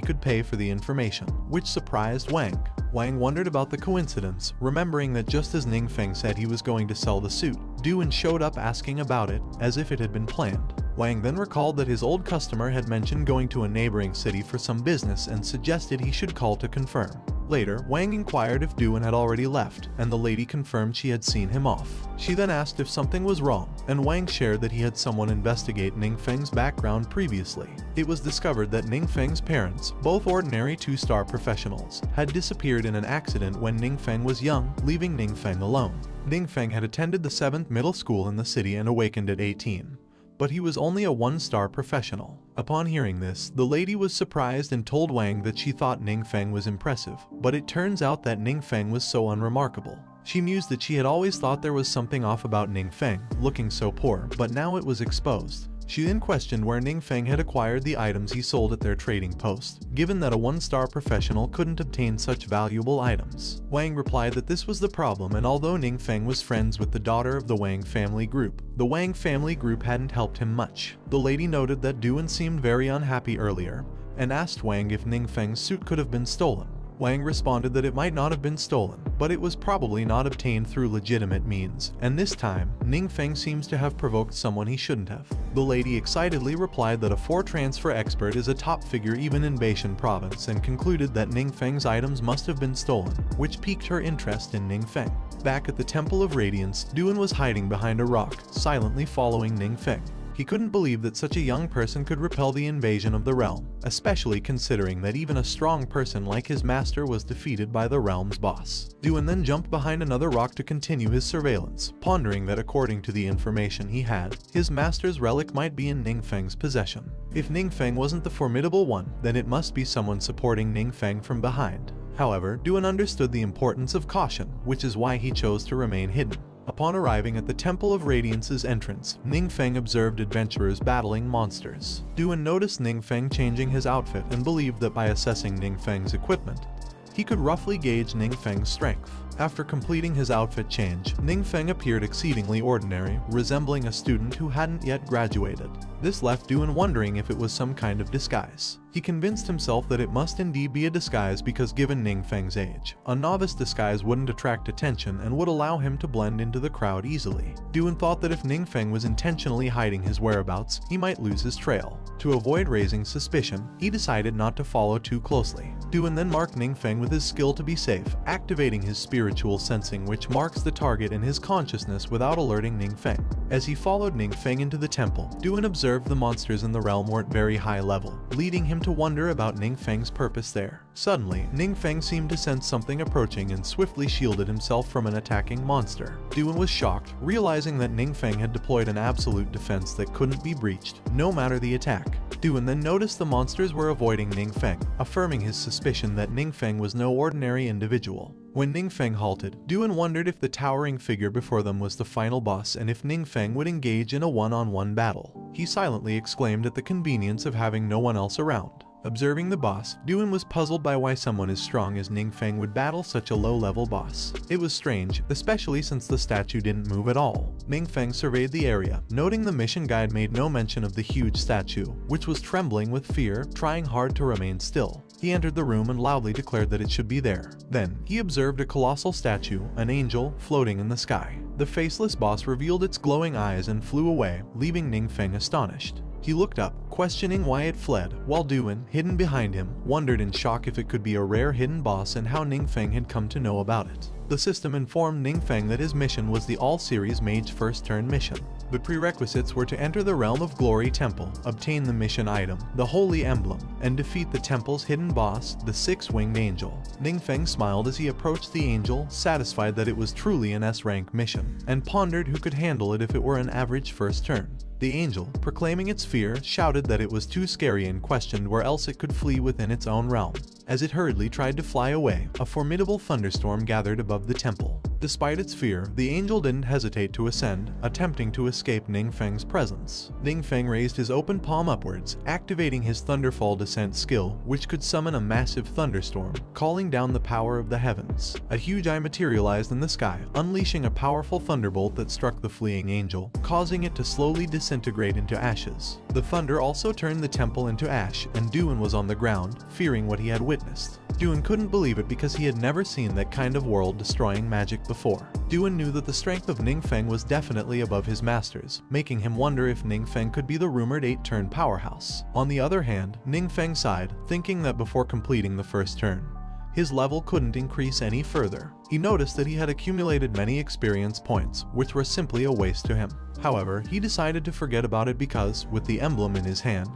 S1: could pay for the information, which surprised Wang. Wang wondered about the coincidence, remembering that just as Ningfeng said he was going to sell the suit, Duan showed up asking about it, as if it had been planned. Wang then recalled that his old customer had mentioned going to a neighboring city for some business and suggested he should call to confirm. Later, Wang inquired if Duan had already left, and the lady confirmed she had seen him off. She then asked if something was wrong, and Wang shared that he had someone investigate Ningfeng's background previously. It was discovered that Ningfeng's parents, both ordinary 2-star professionals, had disappeared in an accident when Ningfeng was young, leaving Ningfeng alone. Ningfeng had attended the 7th middle school in the city and awakened at 18. But he was only a 1-star professional. Upon hearing this, the lady was surprised and told Wang that she thought Ningfeng was impressive, but it turns out that Ningfeng was so unremarkable. She mused that she had always thought there was something off about Ningfeng, looking so poor, but now it was exposed. She then questioned where Ningfeng had acquired the items he sold at their trading post, given that a 1-star professional couldn't obtain such valuable items. Wang replied that this was the problem, and although Ningfeng was friends with the daughter of the Wang family group, the Wang family group hadn't helped him much. The lady noted that Duan seemed very unhappy earlier, and asked Wang if Ningfeng's suit could have been stolen. Wang responded that it might not have been stolen, but it was probably not obtained through legitimate means, and this time, Ningfeng seems to have provoked someone he shouldn't have. The lady excitedly replied that a 4 transfer expert is a top figure even in Beishan province and concluded that Ningfeng's items must have been stolen, which piqued her interest in Ningfeng. Back at the Temple of Radiance, Duan was hiding behind a rock, silently following Ningfeng. He couldn't believe that such a young person could repel the invasion of the realm, especially considering that even a strong person like his master was defeated by the realm's boss. Duan then jumped behind another rock to continue his surveillance, pondering that according to the information he had, his master's relic might be in Ningfeng's possession. If Ningfeng wasn't the formidable one, then it must be someone supporting Ningfeng from behind. However, Duan understood the importance of caution, which is why he chose to remain hidden. Upon arriving at the Temple of Radiance's entrance, Ningfeng observed adventurers battling monsters. Duan noticed Ningfeng changing his outfit and believed that by assessing Ningfeng's equipment, he could roughly gauge Ningfeng's strength. After completing his outfit change, Ningfeng appeared exceedingly ordinary, resembling a student who hadn't yet graduated. This left Duan wondering if it was some kind of disguise. He convinced himself that it must indeed be a disguise because given Ningfeng's age, a novice disguise wouldn't attract attention and would allow him to blend into the crowd easily. Duan thought that if Ningfeng was intentionally hiding his whereabouts, he might lose his trail. To avoid raising suspicion, he decided not to follow too closely. Duan then marked Ningfeng with his skill to be safe, activating his spiritual sensing which marks the target in his consciousness without alerting Ningfeng. As he followed Ningfeng into the temple, Duan observed the monsters in the realm were at very high level, leading him to wonder about Ningfeng's purpose there. Suddenly, Ningfeng seemed to sense something approaching and swiftly shielded himself from an attacking monster. Duan was shocked, realizing that Ningfeng had deployed an absolute defense that couldn't be breached, no matter the attack. Duan then noticed the monsters were avoiding Ningfeng, affirming his suspicion that Ningfeng was no ordinary individual. When Ningfeng halted, Duan wondered if the towering figure before them was the final boss and if Ningfeng would engage in a one-on-one battle. He silently exclaimed at the convenience of having no one else around. Observing the boss, Duan was puzzled by why someone as strong as Ningfeng would battle such a low-level boss. It was strange, especially since the statue didn't move at all. Ningfeng surveyed the area, noting the mission guide made no mention of the huge statue, which was trembling with fear, trying hard to remain still. He entered the room and loudly declared that it should be there. Then, he observed a colossal statue, an angel, floating in the sky. The faceless boss revealed its glowing eyes and flew away, leaving Ningfeng astonished. He looked up, questioning why it fled, while Duan, hidden behind him, wondered in shock if it could be a rare hidden boss and how Ningfeng had come to know about it. The system informed Ningfeng that his mission was the all-series Mage First Turn mission. The prerequisites were to enter the Realm of Glory Temple, obtain the mission item, the Holy Emblem, and defeat the temple's hidden boss, the Six-Winged Angel. Ningfeng smiled as he approached the angel, satisfied that it was truly an S-rank mission, and pondered who could handle it if it were an average first turn. The angel, proclaiming its fear, shouted that it was too scary and questioned where else it could flee within its own realm. As it hurriedly tried to fly away, a formidable thunderstorm gathered above the temple. Despite its fear, the angel didn't hesitate to ascend, attempting to escape Ningfeng's presence. Ningfeng raised his open palm upwards, activating his Thunderfall descent skill, which could summon a massive thunderstorm, calling down the power of the heavens. A huge eye materialized in the sky, unleashing a powerful thunderbolt that struck the fleeing angel, causing it to slowly disintegrate into ashes. The thunder also turned the temple into ash, and Duan was on the ground, fearing what he had witnessed. Duan couldn't believe it because he had never seen that kind of world-destroying magic before. Duan knew that the strength of Ningfeng was definitely above his master's, making him wonder if Ningfeng could be the rumored 8-turn powerhouse. On the other hand, Ningfeng sighed, thinking that before completing the first turn, his level couldn't increase any further. He noticed that he had accumulated many experience points, which were simply a waste to him. However, he decided to forget about it because, with the emblem in his hand,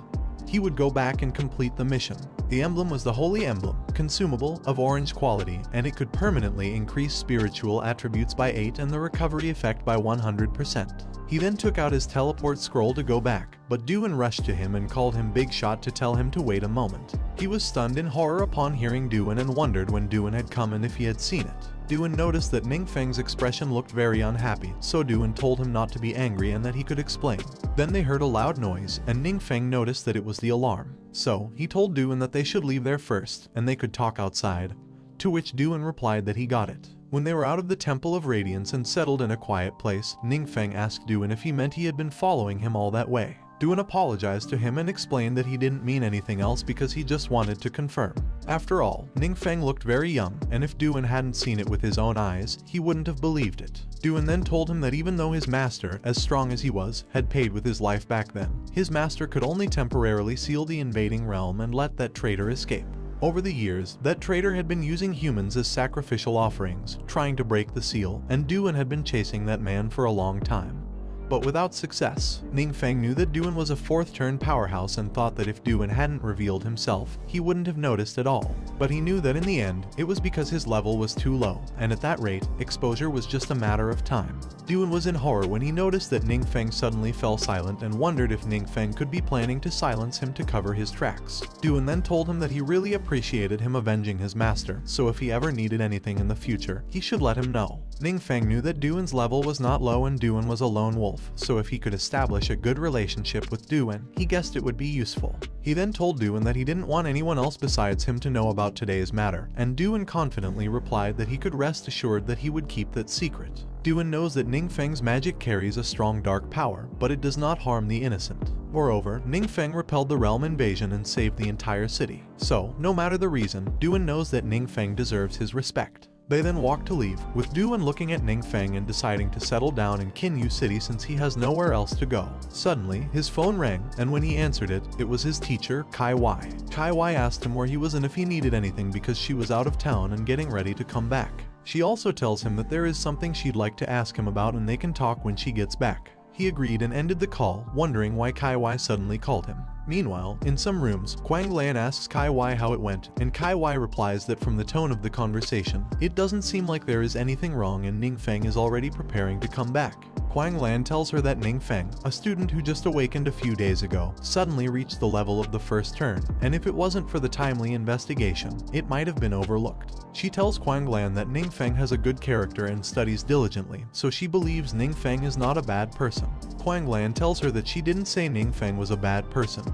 S1: he would go back and complete the mission. The emblem was the Holy Emblem, consumable, of orange quality, and it could permanently increase spiritual attributes by 8 and the recovery effect by 100%. He then took out his teleport scroll to go back, but Duan rushed to him and called him Big Shot to tell him to wait a moment. He was stunned in horror upon hearing Duan and wondered when Duan had come and if he had seen it. Duan noticed that Ningfeng's expression looked very unhappy, so Duan told him not to be angry and that he could explain. Then they heard a loud noise, and Ningfeng noticed that it was the alarm. So, he told Duan that they should leave there first, and they could talk outside, to which Duan replied that he got it. When they were out of the Temple of Radiance and settled in a quiet place, Ningfeng asked Duan if he meant he had been following him all that way. Duan apologized to him and explained that he didn't mean anything else because he just wanted to confirm. After all, Ningfeng looked very young, and if Duan hadn't seen it with his own eyes, he wouldn't have believed it. Duan then told him that even though his master, as strong as he was, had paid with his life back then, his master could only temporarily seal the invading realm and let that traitor escape. Over the years, that traitor had been using humans as sacrificial offerings, trying to break the seal, and Duan had been chasing that man for a long time. but without success. Ningfeng knew that Duan was a 4th turn powerhouse and thought that if Duan hadn't revealed himself, he wouldn't have noticed at all. But he knew that in the end, it was because his level was too low, and at that rate, exposure was just a matter of time. Duan was in horror when he noticed that Ningfeng suddenly fell silent and wondered if Ningfeng could be planning to silence him to cover his tracks. Duan then told him that he really appreciated him avenging his master, so if he ever needed anything in the future, he should let him know. Ningfeng knew that Duan's level was not low and Duan was a lone wolf, so if he could establish a good relationship with Duan, he guessed it would be useful. He then told Duan that he didn't want anyone else besides him to know about today's matter, and Duan confidently replied that he could rest assured that he would keep that secret. Duan knows that Ningfeng's magic carries a strong dark power, but it does not harm the innocent. Moreover, Ningfeng repelled the realm invasion and saved the entire city. So, no matter the reason, Duan knows that Ningfeng deserves his respect. They then walk to leave, with Duan looking at Ningfeng and deciding to settle down in Kinyu City since he has nowhere else to go. Suddenly, his phone rang, and when he answered it, it was his teacher, Kai Wai. Kai Wai asked him where he was and if he needed anything because she was out of town and getting ready to come back. She also tells him that there is something she'd like to ask him about and they can talk when she gets back. He agreed and ended the call, wondering why Kai Wai suddenly called him. Meanwhile, in some rooms, Quang Lan asks Kai Wai how it went, and Kai Wai replies that from the tone of the conversation, it doesn't seem like there is anything wrong and Ningfeng is already preparing to come back. Quang Lan tells her that Ningfeng, a student who just awakened a few days ago, suddenly reached the level of the 1st turn, and if it wasn't for the timely investigation, it might have been overlooked. She tells Quang Lan that Ningfeng has a good character and studies diligently, so she believes Ningfeng is not a bad person. Quang Lan tells her that she didn't say Ningfeng was a bad person,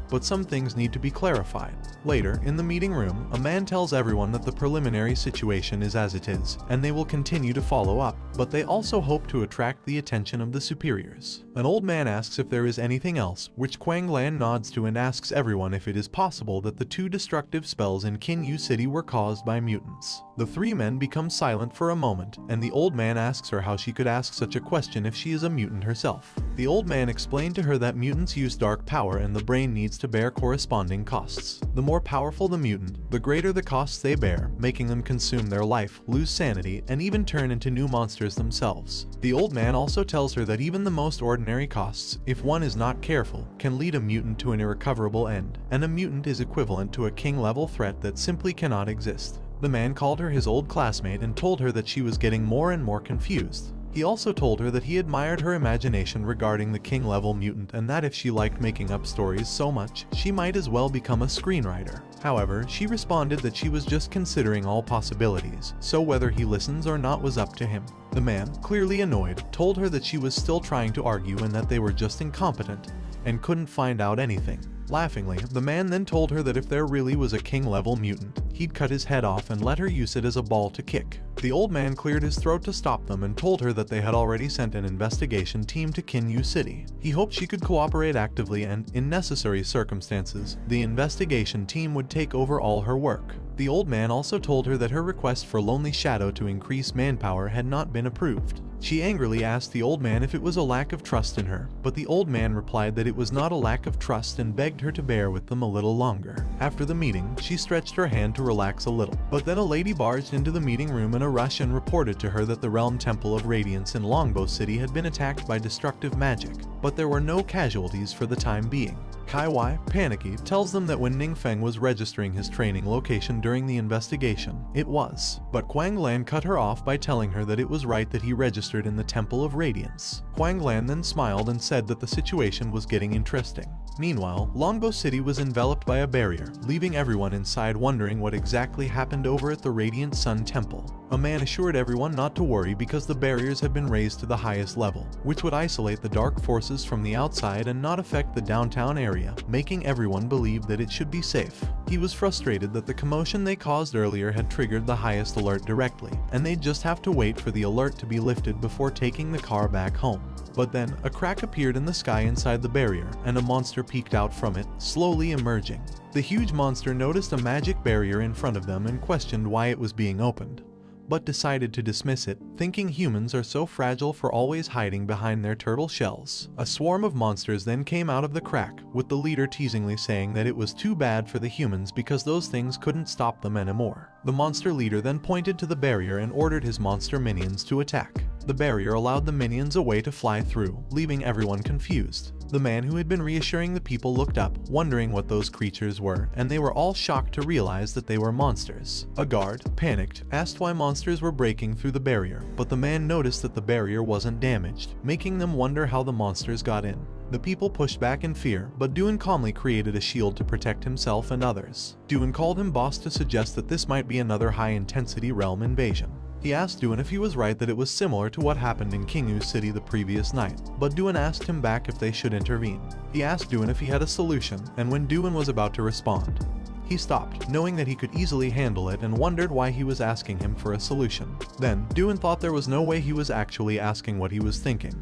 S1: but some things need to be clarified. Later, in the meeting room, a man tells everyone that the preliminary situation is as it is, and they will continue to follow up, but they also hope to attract the attention of the superiors. An old man asks if there is anything else, which Quang Lan nods to and asks everyone if it is possible that the 2 destructive spells in Kinyu City were caused by mutants. The 3 men become silent for a moment, and the old man asks her how she could ask such a question if she is a mutant herself. The old man explained to her that mutants use dark power and the brain needs to bear corresponding costs. The more powerful the mutant, the greater the costs they bear, making them consume their life, lose sanity, and even turn into new monsters themselves. The old man also tells her that even the most ordinary costs, if one is not careful, can lead a mutant to an irrecoverable end, and a mutant is equivalent to a king-level threat that simply cannot exist. The man called her his old classmate and told her that she was getting more and more confused. He also told her that he admired her imagination regarding the king-level mutant and that if she liked making up stories so much, she might as well become a screenwriter. However, she responded that she was just considering all possibilities, so whether he listens or not was up to him. The man, clearly annoyed, told her that she was still trying to argue and that they were just incompetent and couldn't find out anything. Laughingly, the man then told her that if there really was a king-level mutant, he'd cut his head off and let her use it as a ball to kick. The old man cleared his throat to stop them and told her that they had already sent an investigation team to Kinyu City. He hoped she could cooperate actively and, in necessary circumstances, the investigation team would take over all her work. The old man also told her that her request for Lonely Shadow to increase manpower had not been approved. She angrily asked the old man if it was a lack of trust in her, but the old man replied that it was not a lack of trust and begged her to bear with them a little longer. After the meeting, she stretched her hand to relax a little, but then a lady barged into the meeting room in a rush and reported to her that the Realm Temple of Radiance in Longbow City had been attacked by destructive magic, but there were no casualties for the time being. Kai Wai, panicky, tells them that when Ningfeng was registering his training location during the investigation, it was. But Quang Lan cut her off by telling her that it was right that he registered in the Temple of Radiance. Quang Lan then smiled and said that the situation was getting interesting. Meanwhile, Longbow City was enveloped by a barrier, leaving everyone inside wondering what exactly happened over at the Radiant Sun Temple. A man assured everyone not to worry because the barriers had been raised to the highest level, which would isolate the dark forces from the outside and not affect the downtown area, making everyone believe that it should be safe. He was frustrated that the commotion they caused earlier had triggered the highest alert directly, and they'd just have to wait for the alert to be lifted before taking the car back home. But then, a crack appeared in the sky inside the barrier, and a monster peeked out from it, slowly emerging. The huge monster noticed a magic barrier in front of them and questioned why it was being opened, but decided to dismiss it, thinking humans are so fragile for always hiding behind their turtle shells. A swarm of monsters then came out of the crack, with the leader teasingly saying that it was too bad for the humans because those things couldn't stop them anymore. The monster leader then pointed to the barrier and ordered his monster minions to attack. The barrier allowed the minions a way to fly through, leaving everyone confused. The man who had been reassuring the people looked up, wondering what those creatures were, and they were all shocked to realize that they were monsters. A guard, panicked, asked why monsters were breaking through the barrier, but the man noticed that the barrier wasn't damaged, making them wonder how the monsters got in. The people pushed back in fear, but Duin calmly created a shield to protect himself and others. Duin called him boss to suggest that this might be another high-intensity realm invasion. He asked Duin if he was right that it was similar to what happened in Kingu City the previous night, but Duin asked him back if they should intervene. He asked Duin if he had a solution, and when Duin was about to respond, he stopped, knowing that he could easily handle it, and wondered why he was asking him for a solution. Then, Duin thought there was no way he was actually asking what he was thinking.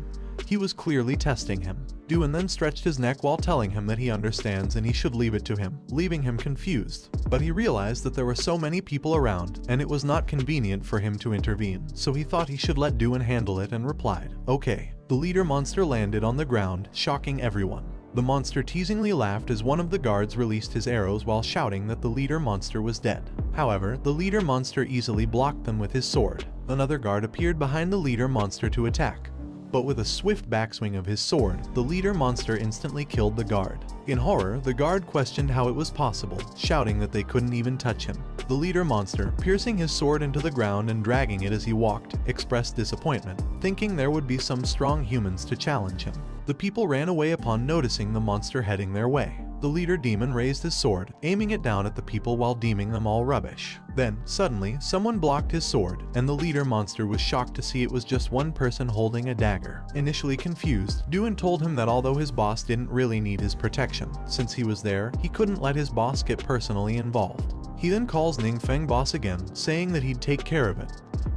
S1: He was clearly testing him. Duin then stretched his neck while telling him that he understands and he should leave it to him, leaving him confused. But he realized that there were so many people around, and it was not convenient for him to intervene, so he thought he should let Duin handle it and replied, "Okay." The leader monster landed on the ground, shocking everyone. The monster teasingly laughed as one of the guards released his arrows while shouting that the leader monster was dead. However, the leader monster easily blocked them with his sword. Another guard appeared behind the leader monster to attack. But with a swift backswing of his sword, the leader monster instantly killed the guard. In horror, the guard questioned how it was possible, shouting that they couldn't even touch him. The leader monster, piercing his sword into the ground and dragging it as he walked, expressed disappointment, thinking there would be some strong humans to challenge him. The people ran away upon noticing the monster heading their way. The leader demon raised his sword, aiming it down at the people while deeming them all rubbish. Then, suddenly, someone blocked his sword, and the leader monster was shocked to see it was just one person holding a dagger. Initially confused, Duin told him that although his boss didn't really need his protection, since he was there, he couldn't let his boss get personally involved. He then calls Ningfeng boss again, saying that he'd take care of it,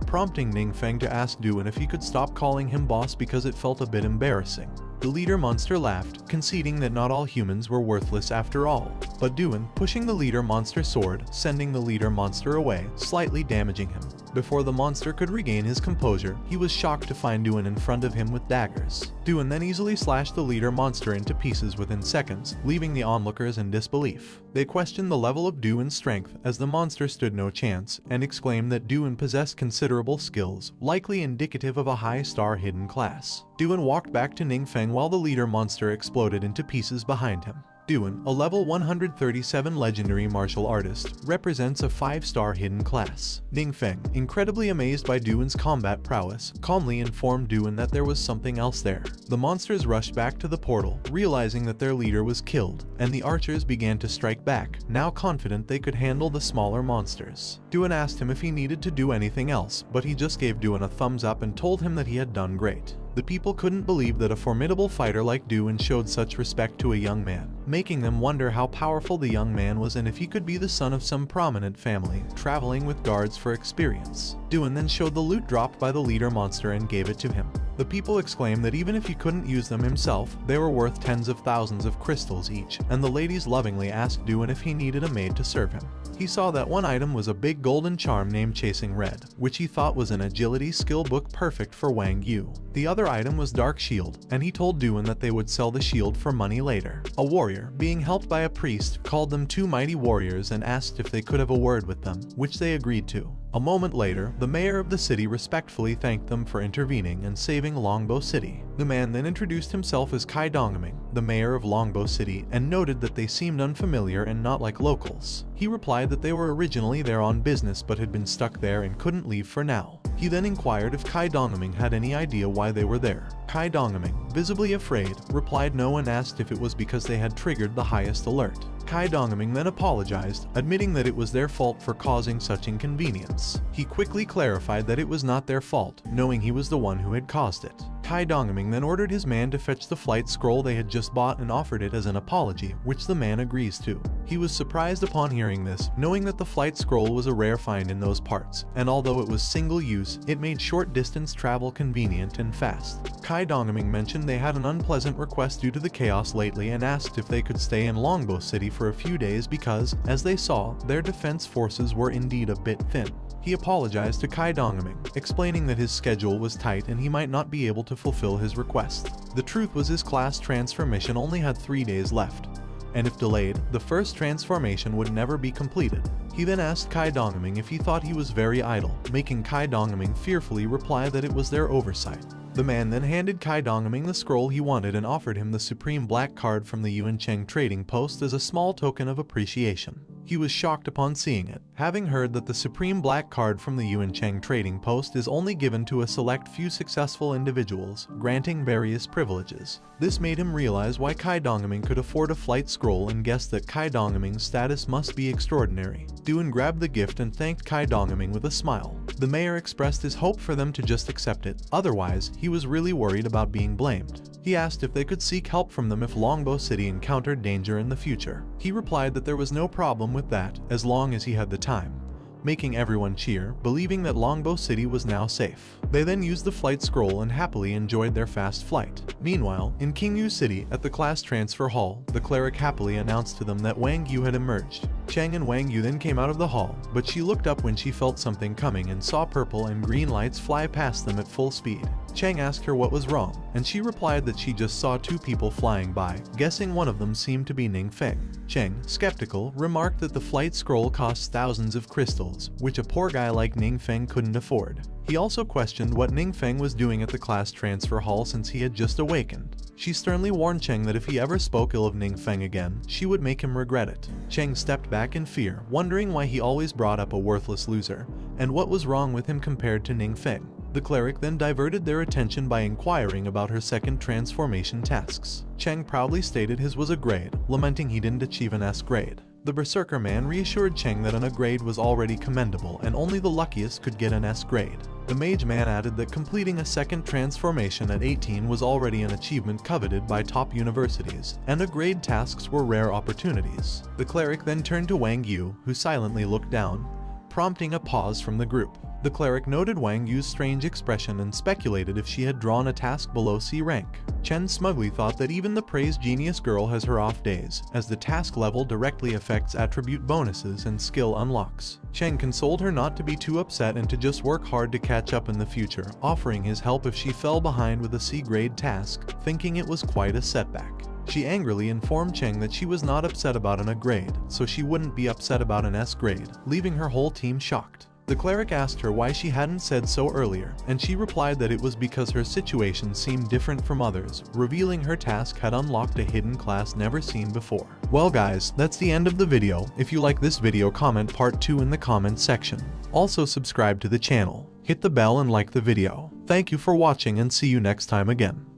S1: prompting Ningfeng to ask Duin if he could stop calling him boss because it felt a bit embarrassing. The leader monster laughed, conceding that not all humans were worthless after all. But Duin, pushing the leader monster's sword, sending the leader monster away, slightly damaging him. Before the monster could regain his composure, he was shocked to find Duin in front of him with daggers. Duin then easily slashed the leader monster into pieces within seconds, leaving the onlookers in disbelief. They questioned the level of Duin's strength, as the monster stood no chance, and exclaimed that Duin possessed considerable skills, likely indicative of a high star hidden class. Duin walked back to Ningfeng while the leader monster exploded into pieces behind him. Duin, a level 137 legendary martial artist, represents a 5-star hidden class. Ningfeng, incredibly amazed by Duin's combat prowess, calmly informed Duin that there was something else there. The monsters rushed back to the portal, realizing that their leader was killed, and the archers began to strike back, now confident they could handle the smaller monsters. Duin asked him if he needed to do anything else, but he just gave Duin a thumbs up and told him that he had done great. The people couldn't believe that a formidable fighter like Duin showed such respect to a young man, making them wonder how powerful the young man was and if he could be the son of some prominent family, traveling with guards for experience. Duin then showed the loot dropped by the leader monster and gave it to him. The people exclaimed that even if he couldn't use them himself, they were worth tens of thousands of crystals each, and the ladies lovingly asked Duin if he needed a maid to serve him. He saw that one item was a big golden charm named Chasing Red, which he thought was an agility skill book perfect for Wang Yu. The other item was Dark Shield, and he told Duin that they would sell the shield for money later. A warrior, being helped by a priest, called them two mighty warriors and asked if they could have a word with them, which they agreed to. A moment later, the mayor of the city respectfully thanked them for intervening and saving Longbow City. The man then introduced himself as Kai Dongming, the mayor of Longbow City, and noted that they seemed unfamiliar and not like locals. He replied that they were originally there on business but had been stuck there and couldn't leave for now. He then inquired if Kai Dongming had any idea why they were there. Kai Dongming, visibly afraid, replied no and asked if it was because they had triggered the highest alert. Kai Dongming then apologized, admitting that it was their fault for causing such inconvenience. He quickly clarified that it was not their fault, knowing he was the one who had caused it. Kai Dongming then ordered his man to fetch the flight scroll they had just bought and offered it as an apology, which the man agrees to. He was surprised upon hearing this, knowing that the flight scroll was a rare find in those parts, and although it was single use, it made short distance travel convenient and fast. Kai Dongming mentioned they had an unpleasant request due to the chaos lately and asked if they could stay in Longbow City for a few days because, as they saw, their defense forces were indeed a bit thin. He apologized to Kai Dongming, explaining that his schedule was tight and he might not be able to fulfill his request. The truth was his class transformation only had 3 days left, and if delayed, the first transformation would never be completed. He then asked Kai Dongming if he thought he was very idle, making Kai Dongming fearfully reply that it was their oversight. The man then handed Kai Dongming the scroll he wanted and offered him the supreme black card from the Yuan Cheng trading post as a small token of appreciation. He was shocked upon seeing it, having heard that the supreme black card from the Yuan Cheng trading post is only given to a select few successful individuals, granting various privileges. This made him realize why Kai Dongming could afford a flight scroll and guessed that Kai Dongming's status must be extraordinary. Duan grabbed the gift and thanked Kai Dongming with a smile. The mayor expressed his hope for them to just accept it, otherwise, he was really worried about being blamed. He asked if they could seek help from them if Longbow City encountered danger in the future. He replied that there was no problem with that, as long as he had the time, making everyone cheer, believing that Longbow City was now safe. They then used the flight scroll and happily enjoyed their fast flight. Meanwhile, in Qingyu City, at the class transfer hall, the cleric happily announced to them that Wang Yu had emerged. Cheng and Wang Yu then came out of the hall, but she looked up when she felt something coming and saw purple and green lights fly past them at full speed. Cheng asked her what was wrong, and she replied that she just saw two people flying by, guessing one of them seemed to be Ning Feng. Cheng, skeptical, remarked that the flight scroll costs thousands of crystals, which a poor guy like Ning Feng couldn't afford. He also questioned what Ning Feng was doing at the class transfer hall since he had just awakened. She sternly warned Cheng that if he ever spoke ill of Ning Feng again, she would make him regret it. Cheng stepped back in fear, wondering why he always brought up a worthless loser, and what was wrong with him compared to Ning Feng. The cleric then diverted their attention by inquiring about her second transformation tasks. Cheng proudly stated his was a grade, lamenting he didn't achieve an S grade. The Berserker man reassured Cheng that an A grade was already commendable and only the luckiest could get an S grade. The Mage man added that completing a second transformation at 18 was already an achievement coveted by top universities, and A grade tasks were rare opportunities. The cleric then turned to Wang Yu, who silently looked down, prompting a pause from the group. The cleric noted Wang Yu's strange expression and speculated if she had drawn a task below C rank. Chen smugly thought that even the praised genius girl has her off days, as the task level directly affects attribute bonuses and skill unlocks. Chen consoled her not to be too upset and to just work hard to catch up in the future, offering his help if she fell behind with a C grade task, thinking it was quite a setback. She angrily informed Cheng that she was not upset about an A grade, so she wouldn't be upset about an S grade, leaving her whole team shocked. The cleric asked her why she hadn't said so earlier, and she replied that it was because her situation seemed different from others, revealing her task had unlocked a hidden class never seen before. Well guys, that's the end of the video. If you like this video, comment part 2 in the comment section. Also subscribe to the channel, hit the bell and like the video. Thank you for watching and see you next time again.